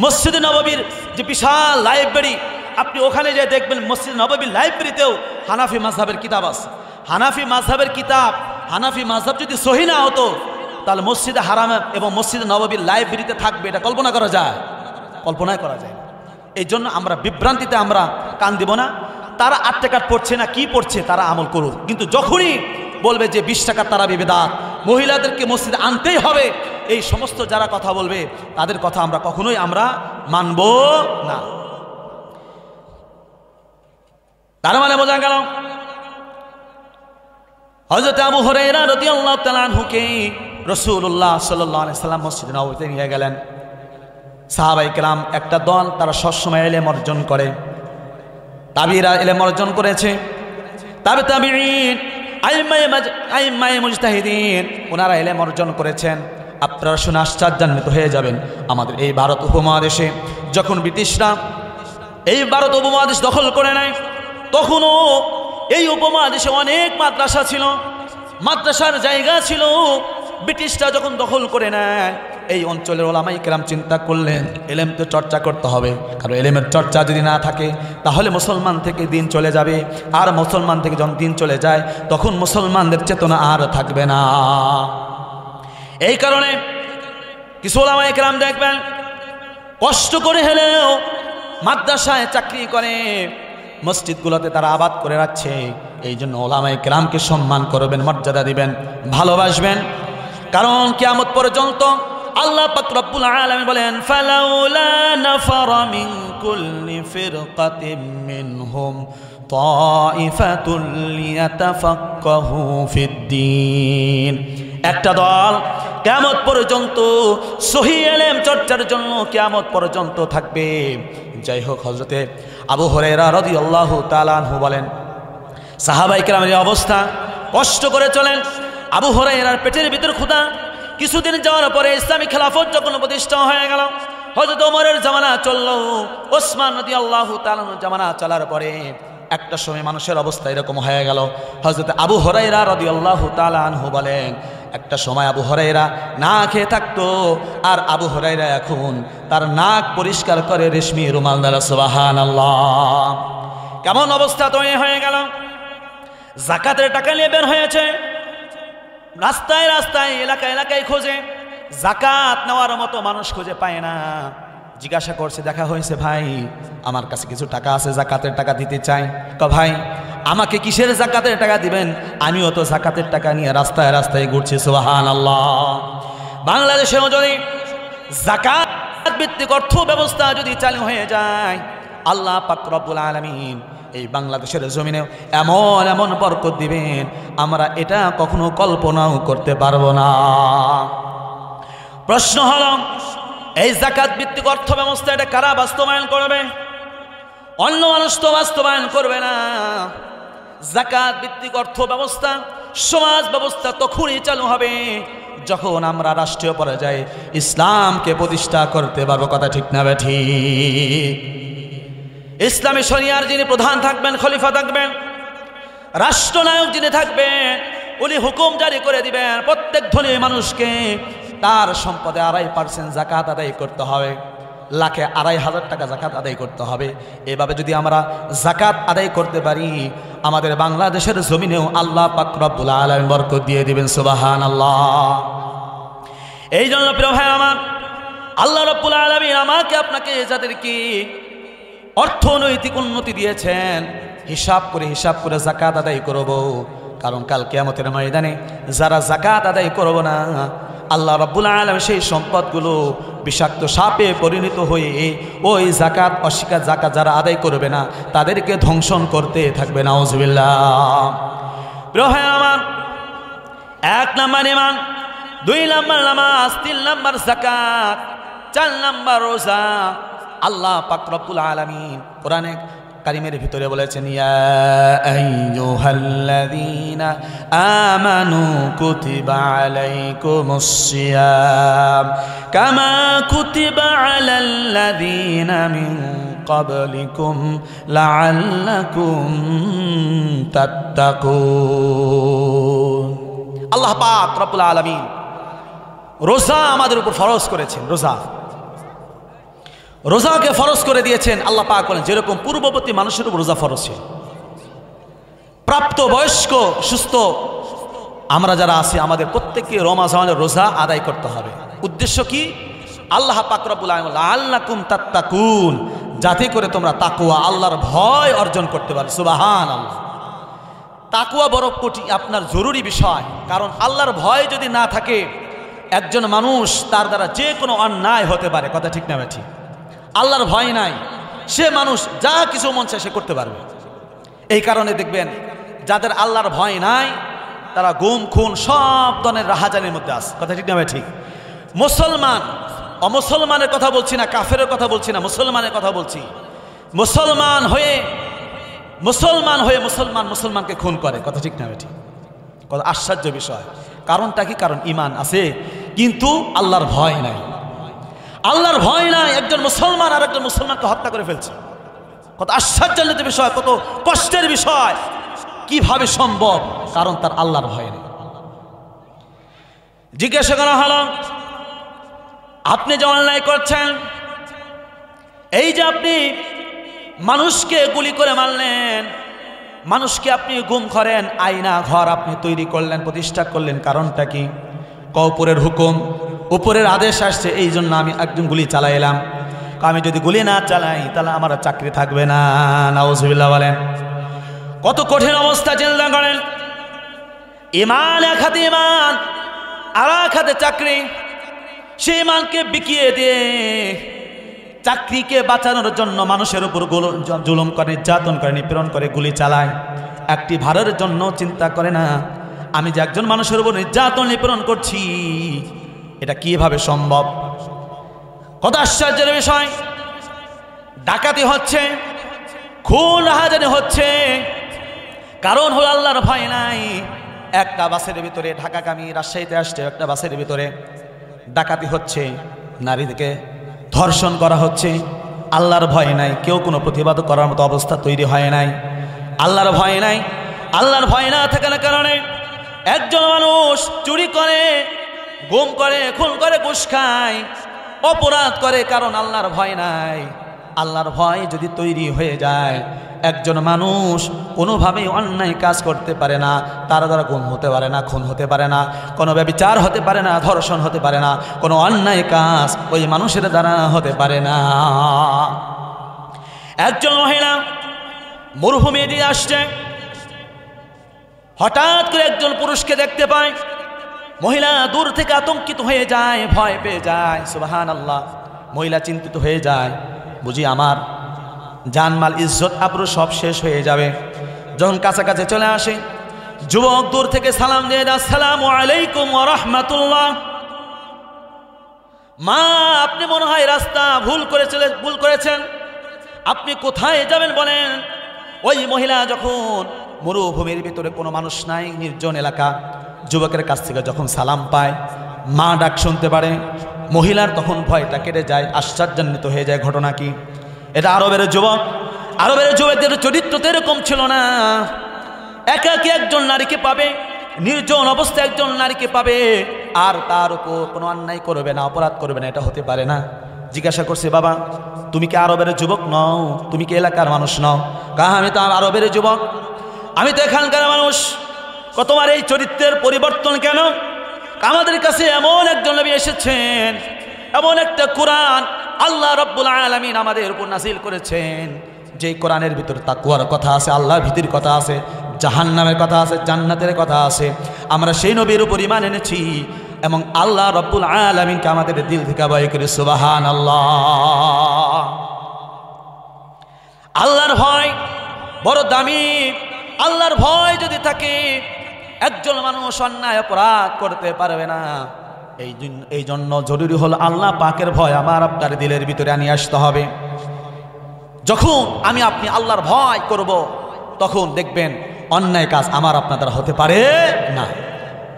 মসজিদে নববীর যে বিশাল লাইব্রেরি, আপনি ওখানে যে দেখবেন মসজিদ নববীর লাইব্রেরিতেও হানাফি মাযহাবের কিতাব আছে। হানাফি মাযহাবের কিতাব, হানাফি মাযহাব যদি সহিহ না হতো তাহলে মসজিদে হারাম এবং মসজিদে নববীর লাইব্রেরিতে থাকবে, এটা কল্পনা করা যায়? কল্পনাই করা যায়। এই জন্য আমরা বিভ্রান্তিতে আমরা কান দিব না। তারা 8 টাকা পড়ছে না কি পড়ছে তারা আমল করুক, কিন্তু যখনই বলবে যে 20 টাকার তারাবি বিদআত, মহিলাদেরকে মসজিদে আনতেই হবে, এই সমস্ত যারা কথা বলবে তাদের কথা আমরা কখনোই আমরা মানব না। তার মানে বোঝা গেল হযরত আবু হুরায়রা রাদিয়াল্লাহু তাআলা আনহুকে রাসূলুল্লাহ সাল্লাল্লাহু আলাইহি সাল্লাম মসজিদে নববীতে নিয়ে গেলেন। সাহাবায়ে কেরাম একটা দল, তারা সবসময় ইলম অর্জন করে, তাবিরা ইলম অর্জন করেছে, তাবিঈন, আইম্মায়ে মুজতাহিদিন ওনারা ইলম অর্জন করেছেন। আপনারা শুনে আশ্চর্যান্বিত হয়ে যাবেন, আমাদের এই ভারত উপমহাদেশে যখন ব্রিটিশরা এই ভারত উপমহাদেশ দখল করে নেয়, তখনও এই উপমহাদেশে অনেক মাদ্রাসা ছিল, মাদ্রাসার জায়গা ছিল। ব্রিটিশরা যখন দখল করে নেয়, এই অঞ্চলের ওলামায়ে কেরাম চিন্তা করলেন ইলম তো চর্চা করতে হবে, কারণ ইলমের চর্চা যদি না থাকে তাহলে মুসলমান থেকে দিন চলে যাবে, আর মুসলমান থেকে যখন দিন চলে যায় তখন মুসলমানদের চেতনা আর থাকবে না। এই কারণে কিছু ওলামায়ে কেরাম দেখবেন কষ্ট করে হলেও মাদ্রাসায় চাকরি করে, মসজিদগুলোতে তারা আবাদ করে রাখছে। এই জন্য ওলামায়ে কেরামকে সম্মান করবেন, মর্যাদা দিবেন, ভালোবাসবেন। কারণ কিয়ামত পর্যন্ত আল্লাহ পাক রব্বুল আলামিন বলেন, ফালাউলা নাফারা মিন কুল্লি ফিরকাতিন মিনহুম তাইফাতুল লিয়াতাফাক্কাহু ফিদ্দীন। একটা দল কিয়ামত পর্যন্ত সহিহ ইলম চর্চার জন্য কিয়ামত পর্যন্ত থাকবে। যাই হোক, হযরতে আবু হুরায়রা রাদিয়াল্লাহু তাআলা আনহু বলেন, সাহাবায়ে কেরামের অবস্থা কষ্ট করে চলেন। আবু হুরায়রার পেটের ভিতর ক্ষুধা। কিছুদিন যাওয়ার পরে ইসলামী খেলাফত যখন প্রতিষ্ঠা হয়ে গেল, হযরত ওমরের জামানা চলল, ওসমান রাদিয়াল্লাহু তাআলা জামানা চলার পরে একটা সময় মানুষের অবস্থা এরকম হয়ে গেল। হযরত আবু হুরায়রা রাদিয়াল্লাহু তাআলা আনহু বলেন, একটা সময় আবু হুরায়রা না খেয়ে থাকতো, আর আবু হুরায়রা এখন তার নাক পরিষ্কার করে রেশমি রুমাল দ্বারা। সুবহানাল্লাহ। কেমন অবস্থা তৈরি হয়ে গেল! যাকাতের টাকা নিয়ে বের হয়েছে, রাস্তায় রাস্তায় এলাকায় এলাকায় খোঁজে, যাকাত নেওয়ার মতো মানুষ খুঁজে পায় না। জিজ্ঞাসা করছে, দেখা হয়েছে, ভাই আমার কাছে কিছু টাকা আছে, যাকাতের টাকা দিতে চাই। ভাই আমাকে কিসের যাকাতের টাকা দিবেন? আমিও তো যাকাতের টাকা নিয়ে রাস্তায় রাস্তায় ঘুরছি। সুবহানাল্লাহ। বাংলাদেশেও যদি যাকাত ভিত্তিক অর্থ ব্যবস্থা যদি চালু হয়ে যায়, আল্লাহ পাক রব্বুল আলামিন এই বাংলাদেশের জমিনে এমন এমন বরকত দিবেন, আমরা এটা কখনো কল্পনাও করতে পারবো না। প্রশ্ন হলো, এই যাকাত ভিত্তিক অর্থ ব্যবস্থা এটা কারা বাস্তবায়ন করবে? অন্য মানুষ তো বাস্তবায়ন করবে না। যাকাত ভিত্তিক অর্থ ব্যবস্থা, সমাজ ব্যবস্থা তখনই চালু হবে যখন আমরা রাষ্ট্রীয় পর্যায়ে ইসলামকে প্রতিষ্ঠা করতে পারবো। কথা ঠিক না ঠিক? ইসলামী শরিয়ার যিনি প্রধান থাকবেন, খলিফা থাকবেন, রাষ্ট্রনায়ক যিনি থাকবেন, উনি হুকুম জারি করে দিবেন প্রত্যেক ধনী মানুষকে তার সম্পদে 2.5% যাকাত আদায় করতে হবে, লাখে 2,500 টাকা যাকাত আদায় করতে হবে। এভাবে যদি আমরা যাকাত আদায় করতে পারি, আমাদের বাংলাদেশের জমিনেও আল্লাহ পাক রব্বুল আলামিন বরকত দিয়ে দিবেন। সুবহানাল্লাহ। এই জন্য প্রিয় ভাই আমার, আল্লাহ রব্বুল আলামিন আমাকে আপনাকে যাদেরকে অর্থনৈতিক উন্নতি দিয়েছেন, হিসাব করে যাকাত আদায় করব, কারণ কাল কিয়ামতের ময়দানে যারা যাকাত আদায় করব না, আল্লাহ রাব্বুল আলামিন সেই সম্পদগুলো বিষাক্ত সাপে পরিণত হয়ে ওই যাকাত অস্বীকার যাকাত যারা আদায় করবে না তাদেরকে ধ্বংসন করতে থাকবে। নাউজুবিল্লাহ। প্রিয় ভাই আমার, 1 নাম্বার ঈমান, 2 নাম্বার নামাজ, 3 নাম্বার যাকাত, 4 নাম্বার রোজা। আল্লাহ পাক রব্বুল আলামিন কোরআনে কারিমের ভিতরে বলেছেন, ইয়া আইয়ুহাল্লাযীনা আমানু কুতিবা আলাইকুমুস সিয়াম কামা কুতিবা আলাল্লাযীনা মিন ক্বাবলিকুম লাআল্লাকুম তাত্তাকুন। আল্লাহ পাক রব্বুল আলামিন রোজা আমাদের উপর ফরজ করেছেন। রোজাকে ফরজ করে দিয়েছেন। আল্লাহ পাক বলেন, যেরকম পূর্ববর্তী মানুষের উপর রোজা ফরজ ছিল, প্রাপ্ত বয়স্ক সুস্থ আমরা যারা আছি আমাদের প্রত্যেককে রমজানের রোজা আদায় করতে হবে। উদ্দেশ্য কি? আল্লাহ পাক রব্বুল আলামিন লাআল্লাকুম তাত্তাকুন, যাতে করে তোমরা তাকওয়া আল্লাহর ভয় অর্জন করতে পারো। সুবহানাল্লাহ। তাকওয়া বড় কোটি আপনার জরুরি বিষয়, কারণ আল্লাহর ভয় যদি না থাকে একজন মানুষ তার দ্বারা যে কোনো অন্যায় হতে পারে। কথা ঠিক না ঠিক? আল্লাহর ভয় নাই, সে মানুষ যা কিছু মন চায় সে করতে পারবে। এই কারণে দেখবেন যাদের আল্লাহর ভয় নাই তারা গুম খুন সব ধরনের রাহাজানির মধ্যে আছে। কথা ঠিক না ঠিক? মুসলমান অমুসলমানের কথা বলছি না, কাফেরের কথা বলছি না, মুসলমানের কথা বলছি। মুসলমান হয়ে মুসলমানকে খুন করে। কথা ঠিক না ঠিক? কত আশ্চর্য বিষয়। কারণটা কি? কারণ ঈমান আছে কিন্তু আল্লাহর ভয় নাই। আল্লাহর ভয় নাই, একজন মুসলমান আর একজন মুসলমানকে হত্যা করে ফেলছে। কত আশ্চর্যজনক বিষয়, কত কষ্টের বিষয়। কিভাবে সম্ভব? কারণ তার আল্লাহর ভয় নেই। জিজ্ঞাসা করা হলো, আপনি যে অন্যায় করছেন, এই যে আপনি মানুষকে গুলি করে মারলেন, মানুষকে আপনি গুম করেন, আয়না ঘর আপনি তৈরি করলেন, প্রতিষ্ঠা করলেন, কারণটা কি? উপরের হুকুম, উপরের আদেশ আসছে, এই জন্য আমি একজন গুলি চালাইলাম। আমি যদি গুলি না চালাই তাহলে আমার চাকরি থাকবে না। নাউজুবিল্লাহ বলেন। কত কঠিন অবস্থা চিন্তা করেন। ঈমান এক হাতে, ঈমান আর এক হাতে চাকরি। সেই ঈমানকে বিকিয়ে দিয়ে চাকরিকে বাঁচানোর জন্য মানুষের উপর জুলুম করে, নির্যাতন করে, নিপীড়ন করে, গুলি চালায়। একটি ভাড়ার জন্য চিন্তা করে না আমি যে একজন মানুষের উপর নির্যাতন নিপীড়ন করছি এটা কিভাবে সম্ভব? কত আশ্চর্যের বিষয়। ডাকাতি হচ্ছে, খুন রাহাজানি হচ্ছে, কারণ হলো আল্লাহর ভয় নাই। একটা বাসের ভিতরে, ঢাকাগামী রাজশাহীতে আসছে, একটা বাসের ভিতরে ডাকাতি হচ্ছে, নারীদেরকে ধর্ষণ করা হচ্ছে। আল্লাহর ভয় নাই, কেউ কোনো প্রতিবাদ করার মতো অবস্থা তৈরি হয় নাই। আল্লাহর ভয় নাই। আল্লাহর ভয় না থাকার কারণে একজন মানুষ চুরি করে, গুম করে, খুন করে, ঘুষ খায়, অপরাধ করে, কারণ আল্লাহর ভয় নাই। আল্লাহর ভয় যদি তৈরি হয়ে যায়, একজন মানুষ কোনোভাবেই অন্যায় কাজ করতে পারে না, তার দ্বারা গুম হতে পারে না, খুন হতে পারে না, কোনো ব্যভিচার হতে পারে না, ধর্ষণ হতে পারে না, কোনো অন্যায় কাজ ওই মানুষের দ্বারা হতে পারে না। একজন মহিলা মরুভূমি দিয়ে আসছে, হঠাৎ করে একজন পুরুষকে দেখতে পায়। মহিলা দূর থেকে আতঙ্কিত হয়ে যায়, ভয় পেয়ে যায়। সুবহানাল্লাহ। মহিলা চিন্তিত হয়ে যায়, বুঝি আমার জানমাল ইজ্জত আবরু সব শেষ হয়ে যাবে। যখন কাছাকাছি চলে আসে, যুবক দূর থেকে সালাম দিয়ে দেয়, আসসালামু আলাইকুম ওয়া রাহমাতুল্লাহ। মা, আপনি মনে হয় রাস্তা ভুল করেছেন, আপনি কোথায় যাবেন বলেন? ওই মহিলা যখন মরুভূমির ভিতরে কোনো মানুষ নাই, নির্জন এলাকা, যুবকের কাছ থেকে যখন সালাম পায়, মা ডাক শুনতে পারে, মহিলার তখন ভয়টা কেটে যায়, আশ্চর্যান্বিত হয়ে যায়। ঘটনা কি? এটা আরবের যুবক। আরবের যুবকদের চরিত্র তো এরকম ছিল না। একাকী একজন নারীকে পাবে, নির্জন অবস্থায় একজন নারীকে পাবে, আর তার উপর কোনো অন্যায় করবে না, অপরাধ করবে না, এটা হতে পারে না। জিজ্ঞাসা করছে, বাবা তুমি কি আরবের যুবক নও? তুমি কি এলাকার মানুষ নও? কাহা আমি তো আরবের যুবক, আমি তো এখানকার মানুষ। তোমার এই চরিত্রের পরিবর্তন কেন? আমাদের কাছে এমন একজন নবী এসেছেন, এমন একটা কোরআন আল্লাহ রাব্বুল আলামিন আমাদের উপর নাযিল করেছেন, যে কোরআনের ভিতর তাকওয়ার কথা আছে, আল্লাহর ভীতির কথা আছে, জাহান্নামের কথা আছে, জান্নাতের কথা আছে। আমরা সেই নবীর উপর ঈমান এনেছি এবং আল্লাহ রাব্বুল আলামিনকে আমাদের দিল থেকে ভয় করি। সুবহানাল্লাহ। আল্লাহর ভয় বড় দামি। আল্লাহর ভয় যদি থাকে, একজন মানুষ অন্যায় অপরাধ করতে পারবে না। এই জন্য জরুরি হলো আল্লাহ পাকের ভয় আমার আপনার দিলের ভিতরে আনিয়ে আসতে হবে। যখন আমি আপনি আল্লাহর ভয় করব, তখন দেখবেন অন্যায় কাজ আমার আপনার দ্বারা হতে পারে না।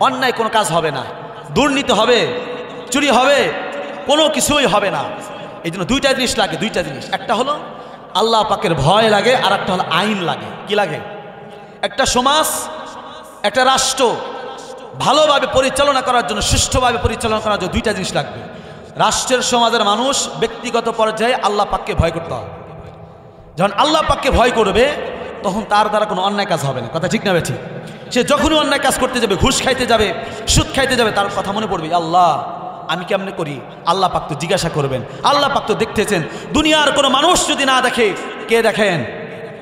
অন্যায় কোনো কাজ হবে না, দুর্নীতি হবে, চুরি হবে, কোনো কিছুই হবে না। এই জন্য দুইটা জিনিস লাগে, দুইটা জিনিস। একটা হলো আল্লাহ পাকের ভয় লাগে, আর একটা হলো আইন লাগে। কি লাগে? একটা সমাজ, একটা রাষ্ট্র ভালোভাবে পরিচালনা করার জন্য, সুষ্ঠুভাবে পরিচালনা করার জন্য দুইটা জিনিস লাগবে। রাষ্ট্রের, সমাজের মানুষ ব্যক্তিগত পর্যায়ে আল্লাহ পাককে ভয় করতে হবে। যখন আল্লাহ পাককে ভয় করবে, তখন তার দ্বারা কোনো অন্যায় কাজ হবে না। কথা ঠিক না বেঠিক? সে যখনই অন্যায় কাজ করতে যাবে, ঘুষ খাইতে যাবে, সুদ খাইতে যাবে, তার কথা মনে পড়বে, আল্লাহ আমি কেমনে করি? আল্লাহ পাক তো জিজ্ঞাসা করবেন, আল্লাহ পাক তো দেখতেছেন। দুনিয়ার কোনো মানুষ যদি না দেখে, কে দেখেন?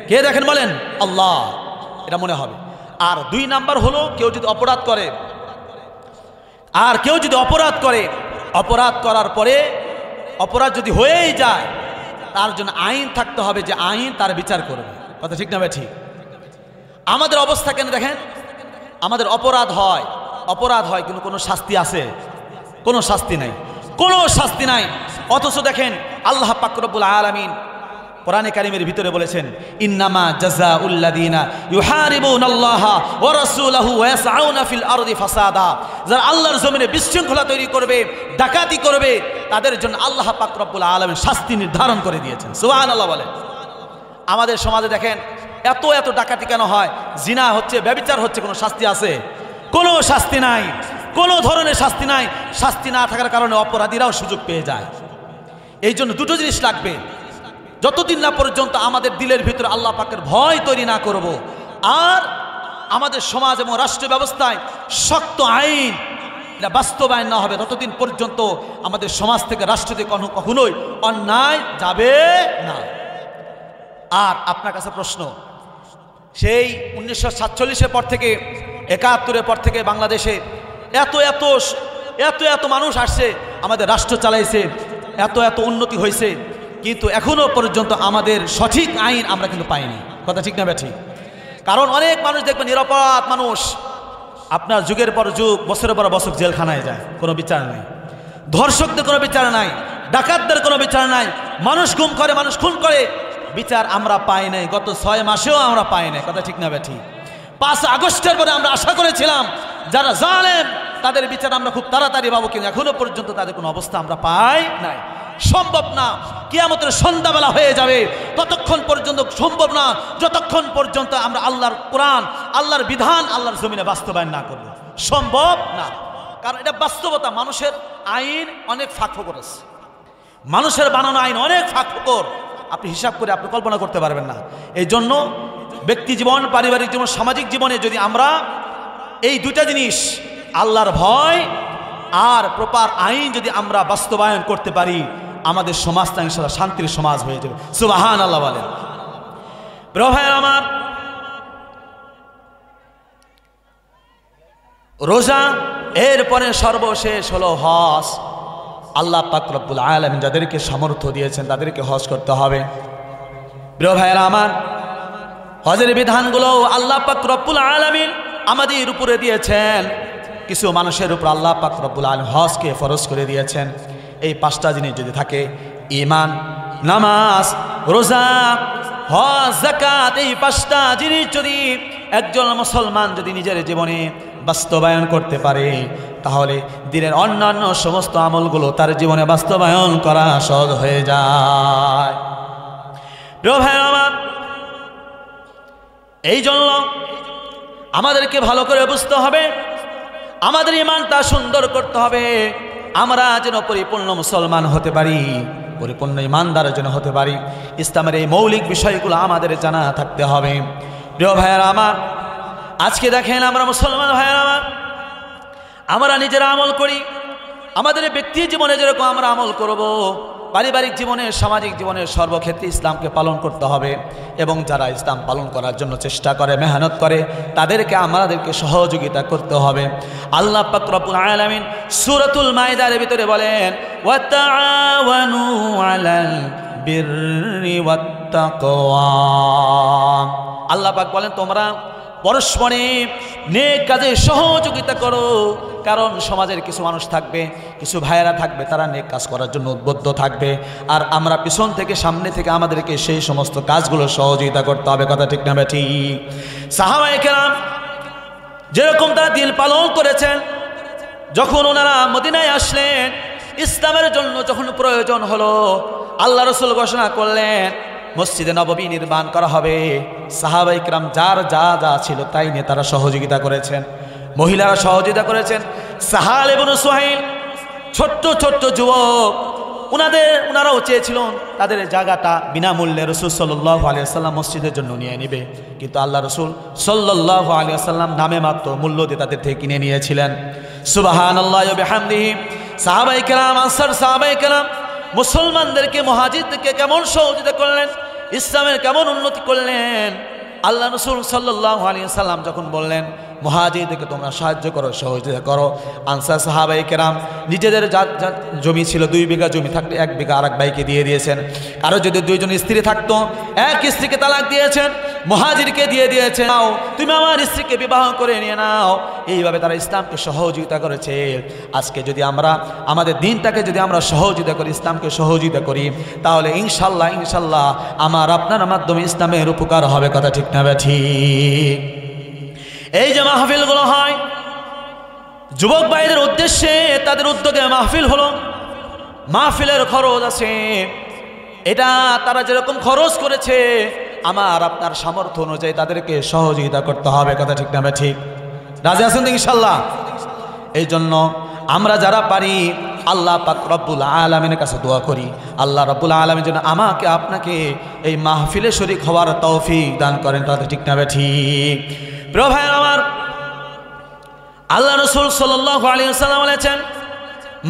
কে দেখেন বলেন? আল্লাহ। এটা মনে হবে। আর দুই নাম্বার হলো, কেউ যদি অপরাধ করে, অপরাধ করার পরে অপরাধ যদি হয়েই যায়, তার জন্য আইন থাকতে হবে, যে আইন তার বিচার করবে। কথা ঠিক না ভাই? ঠিক। আমাদের অবস্থা কেন দেখেন, আমাদের অপরাধ হয় কিন্তু কোনো শাস্তি আছে? কোনো শাস্তি নাই, কোনো শাস্তি নাই। অথচ দেখেন আল্লাহ পাক রব্বুল আলামিন কোরআনে কারীমের ভিতরে বলেছেন, ইন্নামা জাযাউল্লাযীনা ইউহারিবুনাল্লাহা ওয়া রাসূলাহু ওয়া ইয়াসআউনা ফিল আরদি ফাসাদা। যারা আল্লাহর জমিনে বিশৃঙ্খলা তৈরি করবে, ডাকাতি করবে, তাদের জন্য আল্লাহ পাক রব্বুল আলামিন শাস্তি নির্ধারণ করে দিয়েছেন। সুবহানাল্লাহ বলেন। আমাদের সমাজে দেখেন এত এত ডাকাতি কেন হয়? জিনা হচ্ছে, ব্যভিচার হচ্ছে, কোনো শাস্তি আছে? কোনো শাস্তি নাই, কোনো ধরনের শাস্তি নাই। শাস্তি না থাকার কারণে অপরাধীরাও সুযোগ পেয়ে যায়। এই জন্য দুটো জিনিস লাগবে। যতদিন না পর্যন্ত আমাদের দিলের ভিতরে আল্লাহ পাকের ভয় তৈরি না করব, আর আমাদের সমাজ এবং রাষ্ট্র ব্যবস্থায় শক্ত আইন এটা বাস্তবায়ন না হবে, ততদিন পর্যন্ত আমাদের সমাজ থেকে, রাষ্ট্র থেকে কখনোই অন্যায় যাবে না। আর আপনার কাছে প্রশ্ন, সেই 1947-এর পর থেকে, 71-এর পর থেকে বাংলাদেশে এত এত এত এত মানুষ আসছে, আমাদের রাষ্ট্র চালাইছে, এত এত উন্নতি হয়েছে, কিন্তু এখনো পর্যন্ত আমাদের সঠিক আইন আমরা কিন্তু পাইনি। কথা ঠিক না ঠিক? কারণ অনেক মানুষ দেখবেন নিরপরাধ মানুষ, আপনার যুগের পর যুগ, বছরের পর বছর জেলখানায় যায়, কোনো বিচার নাই। ধর্ষকদের কোনো বিচার নাই, ডাকাতদের কোনো বিচার নাই, মানুষ গুম করে, মানুষ খুন করে, বিচার আমরা পাই নাই। গত 6 মাসেও আমরা পাই নাই। কথা ঠিক না ঠিক? 5 আগস্টের পরে আমরা আশা করেছিলাম যারা জালেম তাদের বিচার আমরা খুব তাড়াতাড়ি পাবো, কিন্তু এখনো পর্যন্ত তাদের কোনো অবস্থা আমরা পাই নাই। সম্ভব না। কিয়ামতের সন্ধ্যাবেলা হয়ে যাবে, ততক্ষণ পর্যন্ত সম্ভব না যতক্ষণ পর্যন্ত আমরা আল্লাহর কোরআন, আল্লাহর বিধান আল্লাহর জমিনে বাস্তবায়ন না করব। সম্ভব না, কারণ এটা বাস্তবতা। মানুষের আইন অনেক ফাঁকফোকর আছে, মানুষের বানানো আইন অনেক ফাঁকফোকর, আপনি হিসাব করে আপনি কল্পনা করতে পারবেন না। এই জন্য ব্যক্তি জীবন, পারিবারিক জীবন, সামাজিক জীবনে যদি আমরা এই দুইটা জিনিস, আল্লাহর ভয় আর প্রপার আইন যদি আমরা বাস্তবায়ন করতে পারি, আমাদের সমাজটা ইনশাআল্লাহ শান্তির সমাজ হয়ে যাবে। সুবহানাল্লাহ বলেন। প্রিয় ভাই আমার, রোজা, এরপরে সর্বশেষ হলো হজ। আল্লাহ পাক রব্বুল আলামিন যাদেরকে সামর্থ্য দিয়েছেন তাদেরকে হজ করতে হবে। প্রিয় ভাইয়েরা আমার, হজের বিধানগুলো আল্লাহ পাক রব্বুল আলামিন আমাদের উপরে দিয়েছেন। কিছু মানুষের উপর আল্লাহ পাক রব্বুল আলামিন হজকে ফরজ করে দিয়েছেন। এই 5টা জিনিস যদি থাকে, ঈমান, নামাজ, রোজা, হজ, যাকাত, এই 5টা জিনিস যদি একজন মুসলমান যদি নিজের জীবনে বাস্তবায়ন করতে পারে তাহলে দিনের অন্যান্য সমস্ত আমলগুলো তার জীবনে বাস্তবায়ন করা সহজ হয়ে যায়। প্রিয় ভাই আমার, এই জন্য আমাদেরকে ভালো করে বুঝতে হবে, আমাদের ঈমানটা সুন্দর করতে হবে, আমরা যেন পরিপূর্ণ মুসলমান হতে পারি, পরিপূর্ণ ঈমানদার যেন হতে পারি। ইসলামের এই মৌলিক বিষয়গুলো আমাদের জানা থাকতে হবে। প্রিয় ভাইয়েরা আমার, আজকে দেখেন আমরা মুসলমান ভাইয়েরা আমার, আমরা নিজেরা আমল করি, আমাদের ব্যক্তি জীবনে যেরকম আমরা আমল করব, পারিবারিক জীবনে, সামাজিক জীবনে সর্বক্ষেত্রে ইসলামকে পালন করতে হবে। এবং যারা ইসলাম পালন করার জন্য চেষ্টা করে, মেহনত করে, তাদেরকে আমাদেরকে সহযোগিতা করতে হবে। আল্লাহ পাক রব্বুল আলামিন সূরাতুল মাইদার ভিতরে বলেন, ওয়াতাআওয়ানু আলাল বিররি ওয়াত তাকওয়া। আল্লাহ পাক বলেন, তোমরা পরস্পরে নেক কাজে সহযোগিতা করো, কারণ সমাজের কিছু মানুষ থাকবে, কিছু ভাইয়েরা থাকবে, তারা নেক কাজ করার জন্য উদ্বুদ্ধ থাকবে, আর আমরা পিছন থেকে সামনে থেকে আমাদেরকে সেই সমস্ত কাজগুলো সহযোগিতা করতে হবে। কথা ঠিক না ঠিক? সাহাবায়ে কেরাম যেরকম তারা দিন পালন করেছেন, যখন ওনারা মদিনায় আসলেন, ইসলামের জন্য যখন প্রয়োজন হলো, আল্লাহ রাসূল ঘোষণা করলেন মসজিদে নববী নির্মাণ করা হবে। সাহাবায়ে কেরাম যার যা যা ছিল তাই নিয়ে তারা সহযোগিতা করেছেন, মহিলারা সহযোগিতা করেছেন। সাহাল ইবনে সুহাইল ছোট্ট ছোট্ট যুবক, ওনারাও চেয়েছিলেন তাদের জায়গাটা বিনামূল্যে রাসূল সাল্লাল্লাহু আলাইহি ওয়াসাল্লাম মসজিদের জন্য নিয়ে নেবে, কিন্তু আল্লাহ রাসূল সাল্লাল্লাহু আলাইহি ওয়াসাল্লাম নামে মাত্র মূল্য দিয়ে তাদের থেকে কিনে নিয়েছিলেন। সুবহানাল্লাহি ওয়া বিহামদিহি। সাহাবায়ে কেরাম, আনসার সাহাবায়ে কেরাম মুসলমানদেরকে, মুহাজিরদেরকে কেমন সহযোগিতা করলেন, ইসলামের কেমন উন্নতি করলেন। আল্লাহ রাসূল সাল্লাল্লাহু আলাইহি ওয়াসাল্লাম যখন বললেন মুহাজিরদেরকে তোমরা সাহায্য করো, সহযোগিতা করো, আনসার সাহাবায়ে কেরাম নিজেদের জমি ছিল 2 বিঘা জমি থাকলে 1 বিঘা আরেক ভাইকে দিয়ে দিয়েছেন। আরও যদি 2 জন স্ত্রী থাকতো, এক স্ত্রীকে তালাক দিয়েছেন, মুহাজিরকে দিয়ে দিয়েছেন, নাও তুমি আমার স্ত্রীকে বিবাহ করে নিয়ে নাও। এইভাবে তারা ইসলামকে সহযোগিতা করেছে। আজকে যদি আমরা আমাদের দিনটাকে যদি আমরা সহযোগিতা করি, ইসলামকে সহযোগিতা করি, তাহলে ইনশাল্লাহ ইনশাল্লাহ আমার আপনার মাধ্যমে ইসলামের উপকার হবে। কথা ঠিক না ঠিক? এই যে মাহফিলগুলো হয় যুবক ভাইদের উদ্দেশ্যে, তাদের উদ্যোগে মাহফিল হলো, মাহফিলের খরচ আছে, এটা তারা যেরকম খরচ করেছে আমার আপনার সামর্থ্য অনুযায়ী তাদেরকে সহযোগিতা করতে হবে। কথা ঠিক না ঠিক? রাজি আছেন তো ইনশাল্লাহ? এই জন্য আমরা যারা পারি আল্লাহ পাক রব্বুল আলামিনের কাছে দোয়া করি, আল্লাহ রব্বুল আলামিন যেন আমাকে আপনাকে এই মাহফিলে শরীক হওয়ার তৌফিক দান করেন। কথা ঠিক না ঠিক? প্রিয় ভাই আমার, আল্লাহ রাসূল সাল্লাল্লাহু আলাইহি ওয়াসাল্লাম বলেছেন,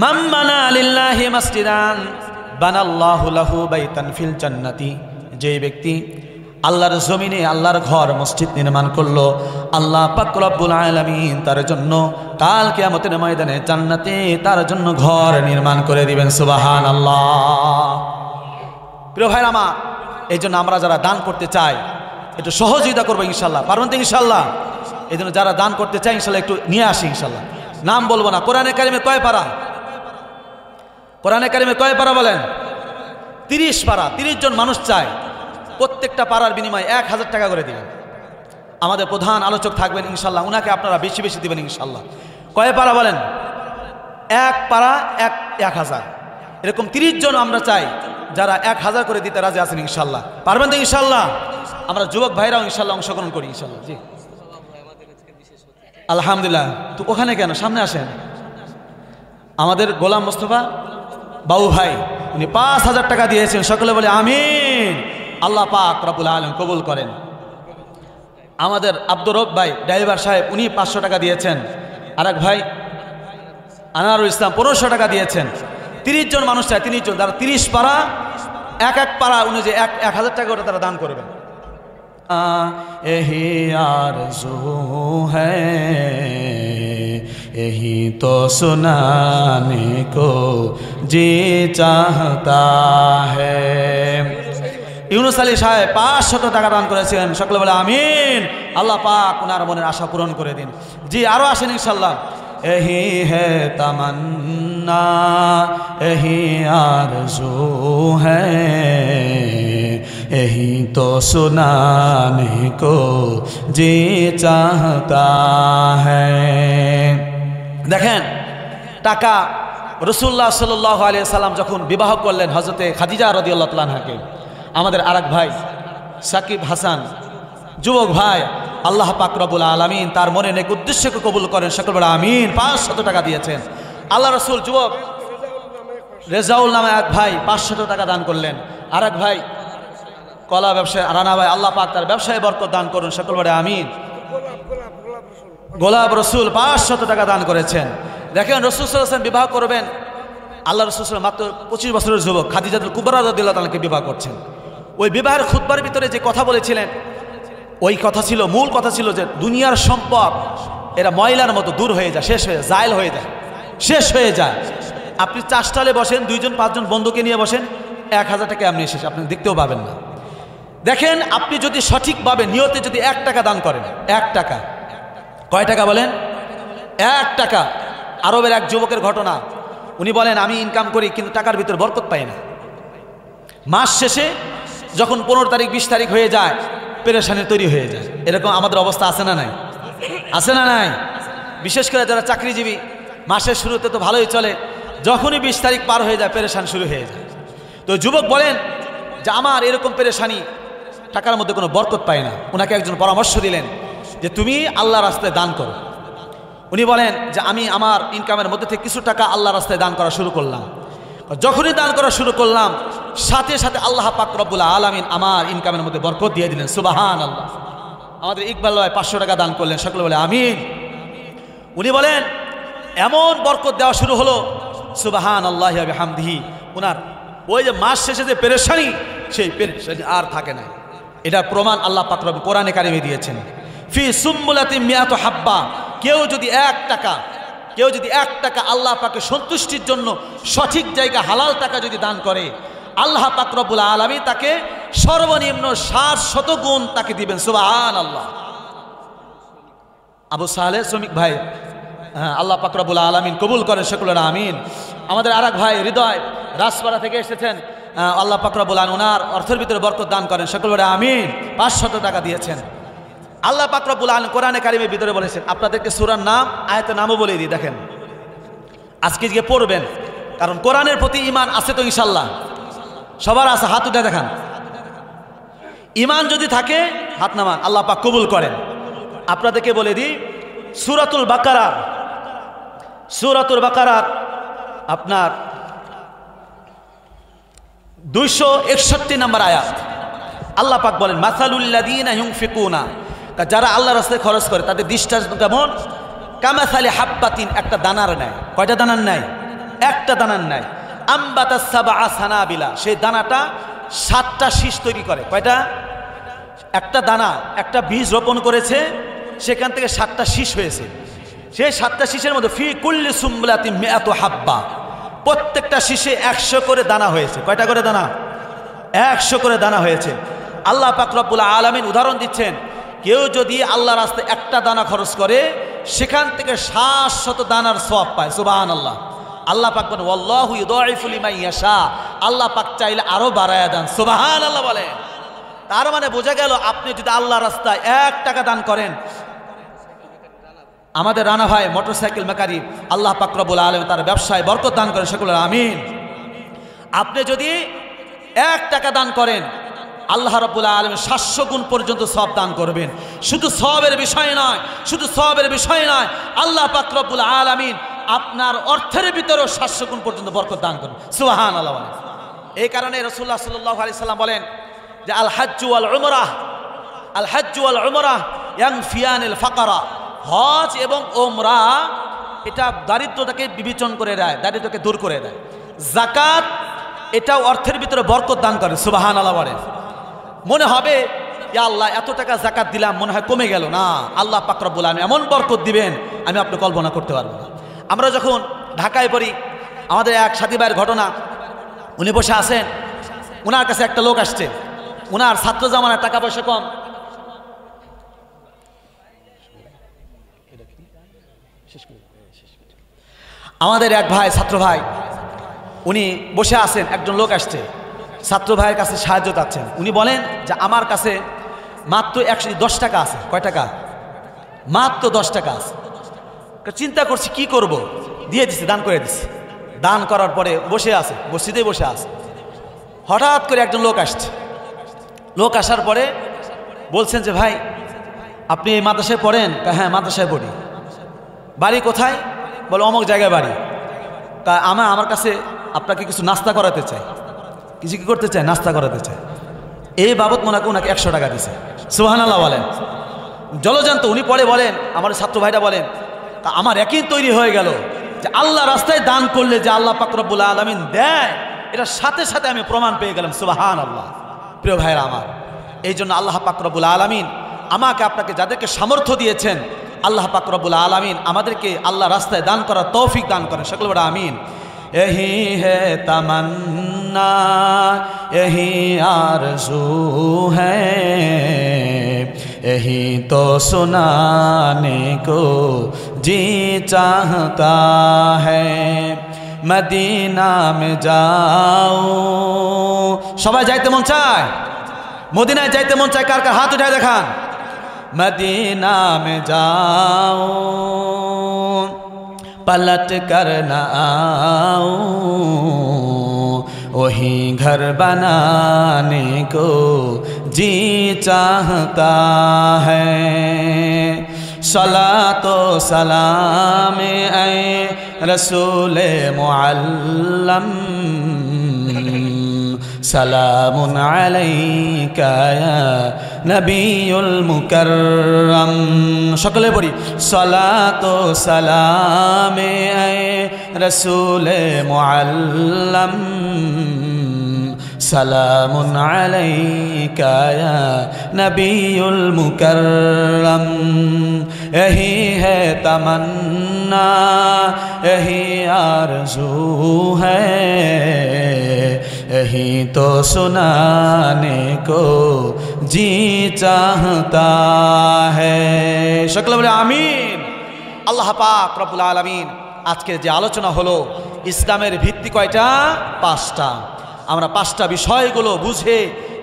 মান বানা লিল্লাহি মাসজিদান বানাল্লাহু লাহু বাইতান ফিল জান্নাতি। যে ব্যক্তি আল্লাহর জমিনে আল্লাহর ঘর মসজিদ নির্মাণ করলো, আল্লাহ পাক রব্বুল আলামিন তার জন্য কাল কিয়ামতের ময়দানে জান্নাতে তার জন্য ঘর নির্মাণ করে দিবেন। সুবহানাল্লাহ। প্রিয় ভাই আমার, এই জন্য আমরা যারা দান করতে চাই একটু সহযোগিতা করবো ইনশাল্লাহ। পারবেন তো ইনশাল্লাহ? এই জন্য যারা দান করতে চাই ইনশাল্লাহ একটু নিয়ে আসি ইনশাল্লাহ। নাম বলবো না। কোরআনে কারিমে কয় পারা? কোরআনে কারিমে কয় পারা বলেন? 30 পারা। 30 জন মানুষ চায়, প্রত্যেকটা পারার বিনিময়ে 1000 টাকা করে দিবেন। আমাদের প্রধান আলোচক থাকবেন ইনশাল্লাহ, উনাকে আপনারা বেশি বেশি দিবেন ইনশাল্লাহ। কয় পারা বলেন? 1 পারা 1000। এরকম 30 জন আমরা চাই যারা 1000 করে দিতে রাজি আছেন ইনশাল্লাহ। পারবেন তো ইনশাল্লাহ? আমরা যুবক ভাইরাও ইনশাল্লাহ অংশগ্রহণ করি ইনশাল্লাহ। জি আলহামদুলিল্লাহ। তো ওখানে কেন, সামনে আসেন। আমাদের গোলাম মোস্তফা বাবু ভাই, উনি 5000 টাকা দিয়েছেন। সকলে বলে আমিন। আল্লাহ পাক রব্বুল আলামিন কবুল করেন। আমাদের আব্দুর রব ভাই ড্রাইভার সাহেব, উনি 500 টাকা দিয়েছেন। আরেক ভাই আনারুল ইসলাম 1500 টাকা দিয়েছেন। 30 জন মানুষ চায়, 30 জন, তারা 30 পারা, এক পারা অনুযায়ী 1000 টাকা করে তারা দান করবেন। यही आरज़ू है, यही तो सुनाने को जी चाहता है। ইউনুস আলী সাহেব 500 টাকা দান করেছেন। সকলে বলে আমিন। আল্লাহ পাক ওনার মনের আশা পূরণ করে দিন। জি আরো আসেন ইনশাল্লাহ। यही है तमन्ना, यही आरज़ू है, यही तो सुनाने को जी चाहता है। देखें टाका रसूलुल्लाह सल्लल्लाहु आलाइहि साल्लाम যখন বিবাহ করলেন হযরতে খাদিজা রাদিয়াল্লাহু তাআলা আনহাকে, আমাদের আরেক ভাই সাকিব হাসান যুবক ভাই, আল্লাহ পাক রব্বুল আলামিন তার মনের নেক উদ্দেশ্যকে কবুল করেন, সকল বলে আমিন। 500 টাকা দিয়েছেন। আল্লাহ রসুল যুবক রেজাউল নামে এক ভাই 500 টাকা দান করলেন। আরেক ভাই কলা ব্যবসায় রানা ভাই, আল্লাহ পাক তার ব্যবসায় বরকত দান করুন, সকল বলে আমিন। গোলাপ রসুল 500 টাকা দান করেছেন। দেখেন রসুল সাল্লাল্লাহু আলাইহি ওয়াসাল্লাম বিবাহ করবেন, আল্লাহ রসুল মাত্র 25 বছরের যুবক খাদিজাতুল কুবরা রাদিয়াল্লাহু তাআলাকে বিবাহ করছেন। ওই বিবাহের খুতবার ভিতরে যে কথা বলেছিলেন, ওই কথা ছিল, মূল কথা ছিল যে দুনিয়ার সম্পদ এরা ময়লার মতো দূর হয়ে যায়, শেষ হয়ে যায়, জায়েল হয়ে যায়, শেষ হয়ে যায়। আপনি চাষটালে বসেন, 2জন 5জন বন্ধুকে নিয়ে বসেন, 1000 টাকা এমনি শেষ, আপনি দেখতেও পাবেন না। দেখেন আপনি যদি সঠিকভাবে নিয়তে যদি 1 টাকা দান করেন, 1 টাকা, কয় টাকা বলেন? 1 টাকা। আরবের এক যুবকের ঘটনা, উনি বলেন আমি ইনকাম করি কিন্তু টাকার ভিতর বরকত পাই না। মাস শেষে যখন 15 তারিখ 20 তারিখ হয়ে যায়, পেরেশানি তৈরি হয়ে যায়। এরকম আমাদের অবস্থা আছে না নাই? আছে না নাই? বিশেষ করে যারা চাকরিজীবী, মাসের শুরুতে তো ভালোই চলে, যখনই 20 তারিখ পার হয়ে যায় পেরেশান শুরু হয়ে যায়। তো যুবক বলেন যে আমার এরকম পেরেশানি, টাকার মধ্যে কোনো বরকত পায় না। ওনাকে একজন পরামর্শ দিলেন যে তুমি আল্লাহ রাস্তায় দান করো। উনি বলেন যে আমি আমার ইনকামের মধ্যে থেকে কিছু টাকা আল্লাহ রাস্তায় দান করা শুরু করলাম। যখনই দান করা শুরু করলাম, সাথে সাথে আল্লাহ পাক রব্বুল আলামিন আমার ইনকামের মধ্যে বরকত দিয়ে দিলেন। সুবহানাল্লাহ। আমাদের ইকবাল ভাই 500 টাকা দান করলেন, সকলে বলে আমিন। উনি বলেন এমন বরকত দেওয়া শুরু হলো, সুবহানাল্লাহি ওয়া বিহামদিহি। ওনার ওই যে মাস শেষে যে পেরেশানি, সেই পেরেশানি আর থাকে না। এটার প্রমাণ আল্লাহ পাক রব্বুল কোরআনে কারিমে দিয়েছেন। ফি সুম্বুলাতিন মিয়াতু হাব্বা, কেউ যদি 1 টাকা আল্লাহ পাকের সন্তুষ্টির জন্য সঠিক জায়গা হালাল টাকা যদি দান করে, আল্লাহ পাক রব্বুল আলামিন তাকে সর্বনিম্ন 700 গুণ তাকে দিবেন। সুবহানাল্লাহ। আবু সালেহ শ্রমিক ভাই, আল্লাহ পাক রব্বুল আলামিন কবুল করেন, সকলের আমিন। আমাদের আরেক ভাই হৃদয় রাজপাড়া থেকে এসেছেন, আল্লাহ পাক রব্বুল আলামিন ওনার অর্থের ভিতরে বরকত দান করেন, সকলের আমিন। 500 টাকা দিয়েছেন। আল্লাহ পাক রব্বুল আলামিন কোরআনে কারিমের ভিতরে বলেছেন, আপনাদেরকে সূরার নাম আয়াতের নামও বলে দিই। দেখেন আজকে গিয়ে পড়বেন, কারণ কোরআনের প্রতি ঈমান আছে তো ইনশাআল্লাহ? সবার আছে? হাত উঠে দেখান। ঈমান যদি থাকে হাত নামান, আল্লাহ পাক কবুল করেন। আপনাদেরকে বলে দিই সূরাতুল বাকারার আপনার 261 নম্বর আয়াত আল্লাহ পাক বলেন, মাসালুল্লাযীনা ইউনফিকুনা, যারা আল্লাহর রাস্তায় খরচ করে তাদের দৃষ্টান্ত কেমন? কামাসালি হাব্বাতিন, একটা দানার নেয়। কয়টা দানার নেয়? একটা দানার নেয়। আম্বাতাস সাবআ সানাবিলা, সেই দানাটা 7টা শীষ তৈরি করে। কয়টা? একটা দানা, একটা বীজ রোপণ করেছে, সেখান থেকে 7টা শীষ হয়েছে। সেই 7টা শীষের মধ্যে ফি কুল্লি সুম্বুলাতিন মিআতু হাব্বা, প্রত্যেকটা শীষে 100 করে দানা হয়েছে। কয়টা করে দানা? 100 করে দানা হয়েছে। আল্লাহ পাক রব্বুল আলামিন উদাহরণ দিচ্ছেন, কেউ যদি আল্লাহ রাস্তায় একটা দানা খরচ করে, সেখান থেকে 700 দানার সওয়াব পায়। সুবহানাল্লাহ। আল্লাহ পাক বলেন ওয়াল্লাহু ইউদাইফু লিমান ইয়াশা, আল্লাহ পাক চাইলে আরো বাড়ায়া দেন। সুবহানাল্লাহ বলে। তার মানে বোঝা গেল আপনি যদি আল্লাহ রাস্তায় 1 টাকা দান করেন, আমাদের রানা ভাই মোটরসাইকেল মেকানিক, আল্লাহ পাক রব্বুল আলামিন তার ব্যবসায় বরকত দান করেন, সকলের আমিন। আপনি যদি 1 টাকা দান করেন, আল্লাহ রাব্বুল আলামিন 700 গুণ পর্যন্ত সওয়াব দান করবেন। শুধু সওয়াবের বিষয় নয়, আল্লাহ পাক রব্বুল আলামিন আপনার অর্থের ভিতরেও 700 গুণ পর্যন্ত বরকত দান করবেন। সুবহানাল্লাহ। এই কারণে রাসূলুল্লাহ সাল্লাল্লাহু আলাইহি সাল্লাম বলেন যে আল হাজ্জু ওয়াল উমরাহ ইয়ানফিয়ানিল ফাকরা, হজ এবং ওমরা এটা দারিদ্রতাকে বিবেচন করে দেয়, দারিদ্রকে দূর করে দেয়। যাকাত এটাও অর্থের ভিতরে বরকত দান করে। সুবহানাল্লাহ বলেন। মনে হবে ইয়া আল্লাহ এত টাকা যাকাত দিলাম, মনে হয় কমে গেল। না, আল্লাহ পাক রব্বুল আলামিন এমন বরকত দিবেন আমি আপনি কল্পনা করতে পারবো না। আমরা যখন ঢাকায় পড়ি, আমাদের এক সাথী ভাইয়ের ঘটনা, উনি বসে আছেন, ওনার কাছে একটা লোক আসছে, ওনার ছাত্র জামানার টাকা পয়সা কম, আমাদের এক ভাই ছাত্র ভাই, উনি বসে আছেন, একজন লোক আসছে, ছাত্র ভাইয়ের কাছে সাহায্য চাচ্ছেন। উনি বলেন যে আমার কাছে মাত্র 110 টাকা আছে। কয় টাকা? মাত্র 10 টাকা আছে। চিন্তা করছি কি করব, দিয়ে দিছি, দান করে দিছি। দান করার পরে বসে আছে, মসজিদে বসে আছে। হঠাৎ করে একজন লোক আসছে। লোক আসার পরে বলছেন যে ভাই আপনি এই মাদ্রাসায় পড়েন? হ্যাঁ মাদ্রাসায় পড়ি। বাড়ি কোথায়? বলে অমুক জায়গায় বাড়ি। তা আমার কাছে আপনাকে কিছু নাস্তা করাতে চাই। কিছু কি করতে চাই? নাস্তা করাতে চাই। এই বাবদ ওনাকে 100 টাকা দিছে। সুবহানাল্লাহ বলেন। জলজান্ত উনি পরে বলেন, আমার ছাত্র ভাইরা বলেন, তা আমার ইয়াকিন তৈরি হয়ে গেল যে আল্লাহ রাস্তায় দান করলে যে আল্লাহ পাক রব্বুল আলামিন দেয়, এটার সাথে সাথে আমি প্রমাণ পেয়ে গেলাম। সুবহানাল্লাহ। প্রিয় ভাইরা আমার, এই জন্য আল্লাহ পাক রব্বুল আলামিন আমাকে আপনাকে যাদেরকে সামর্থ্য দিয়েছেন, আল্লাহ পাক রব্বুল আলামিন আমাদেরকে আল্লাহ রাস্তায় দান করার তৌফিক দান করেন। সকলে বড় আমিন। यही है तमन्ना, यही आरज़ू है, यही तो सुनाने को जी चाहता है। मदीना में जाओ, সবাই যাইতে মন চায়? মদিনায় যাইতে মন চায়? কার কার হাত উঠায় দেখান। मदीना में जाओ, पलट कर न आओ, वही घर बनाने को जी चाहता है। सलातो सलाम ऐ रसूल मुअल्लम, सलामुन अलैका या नबीउल मुकर्रम। সকলে পড়ি সলাতো সালামে আয়ে রাসূলে মুআল্লাম, সালামুন আলাইকা ইয়া নবীউল মুকর্রম। यही है तमन्ना, यही आरज़ू है, यही तो सुनाने को जी चाहता है। সকলে বলে আমিন। আল্লাহ পাক রব্বুল আলামিন আজকের যে আলোচনা হলো, ইসলামের ভিত্তি কয়টা? 5টা। আমরা 5টা বিষয়গুলো বুঝে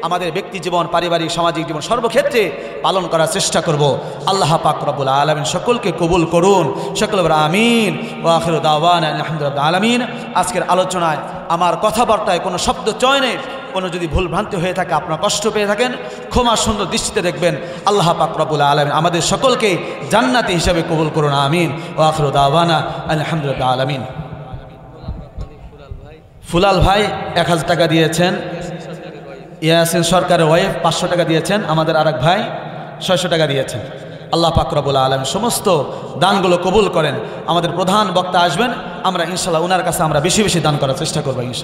আমাদের ব্যক্তি জীবন, পারিবারিক, সামাজিক জীবন সর্বক্ষেত্রে পালন করার চেষ্টা করব। আল্লাহ পাক রব্বুল আলামিন সকলকে কবুল করুন। সকলে বলে আমিন। ওয়া আখিরু দাওয়ানা আলহামদুলিল্লাহি আলামিন। আজকের আলোচনায় আমার কথাবার্তায় কোনো শব্দ চয়নে কোনো যদি ভুল ভ্রান্তি হয়ে থাকে, আপনারা কষ্ট পেয়ে থাকেন, ক্ষমা সুন্দর দৃষ্টিতে দেখবেন। আল্লাহ পাক রব্বুল আলামিন আমাদের সকলকে জান্নাতি হিসাবে কবুল করুন। আমিন। ওয়া আখিরু দাওয়ানা আলহামদুলিল্লাহি আলামিন। ফুলাল ভাই 1000 টাকা দিয়েছেন। ইয়াসিন সরকারের ওয়াইফ 500 টাকা দিয়েছেন। আমাদের আরেক ভাই 600 টাকা দিয়েছেন। আল্লাহ পাক রব্বুল আলামিন সমস্ত দানগুলো কবুল করেন। আমাদের প্রধান বক্তা আসবেন, আমরা ইনশাআল্লাহ ওনার কাছে আমরা বেশি বেশি দান করার চেষ্টা করব ইনশাআল্লাহ।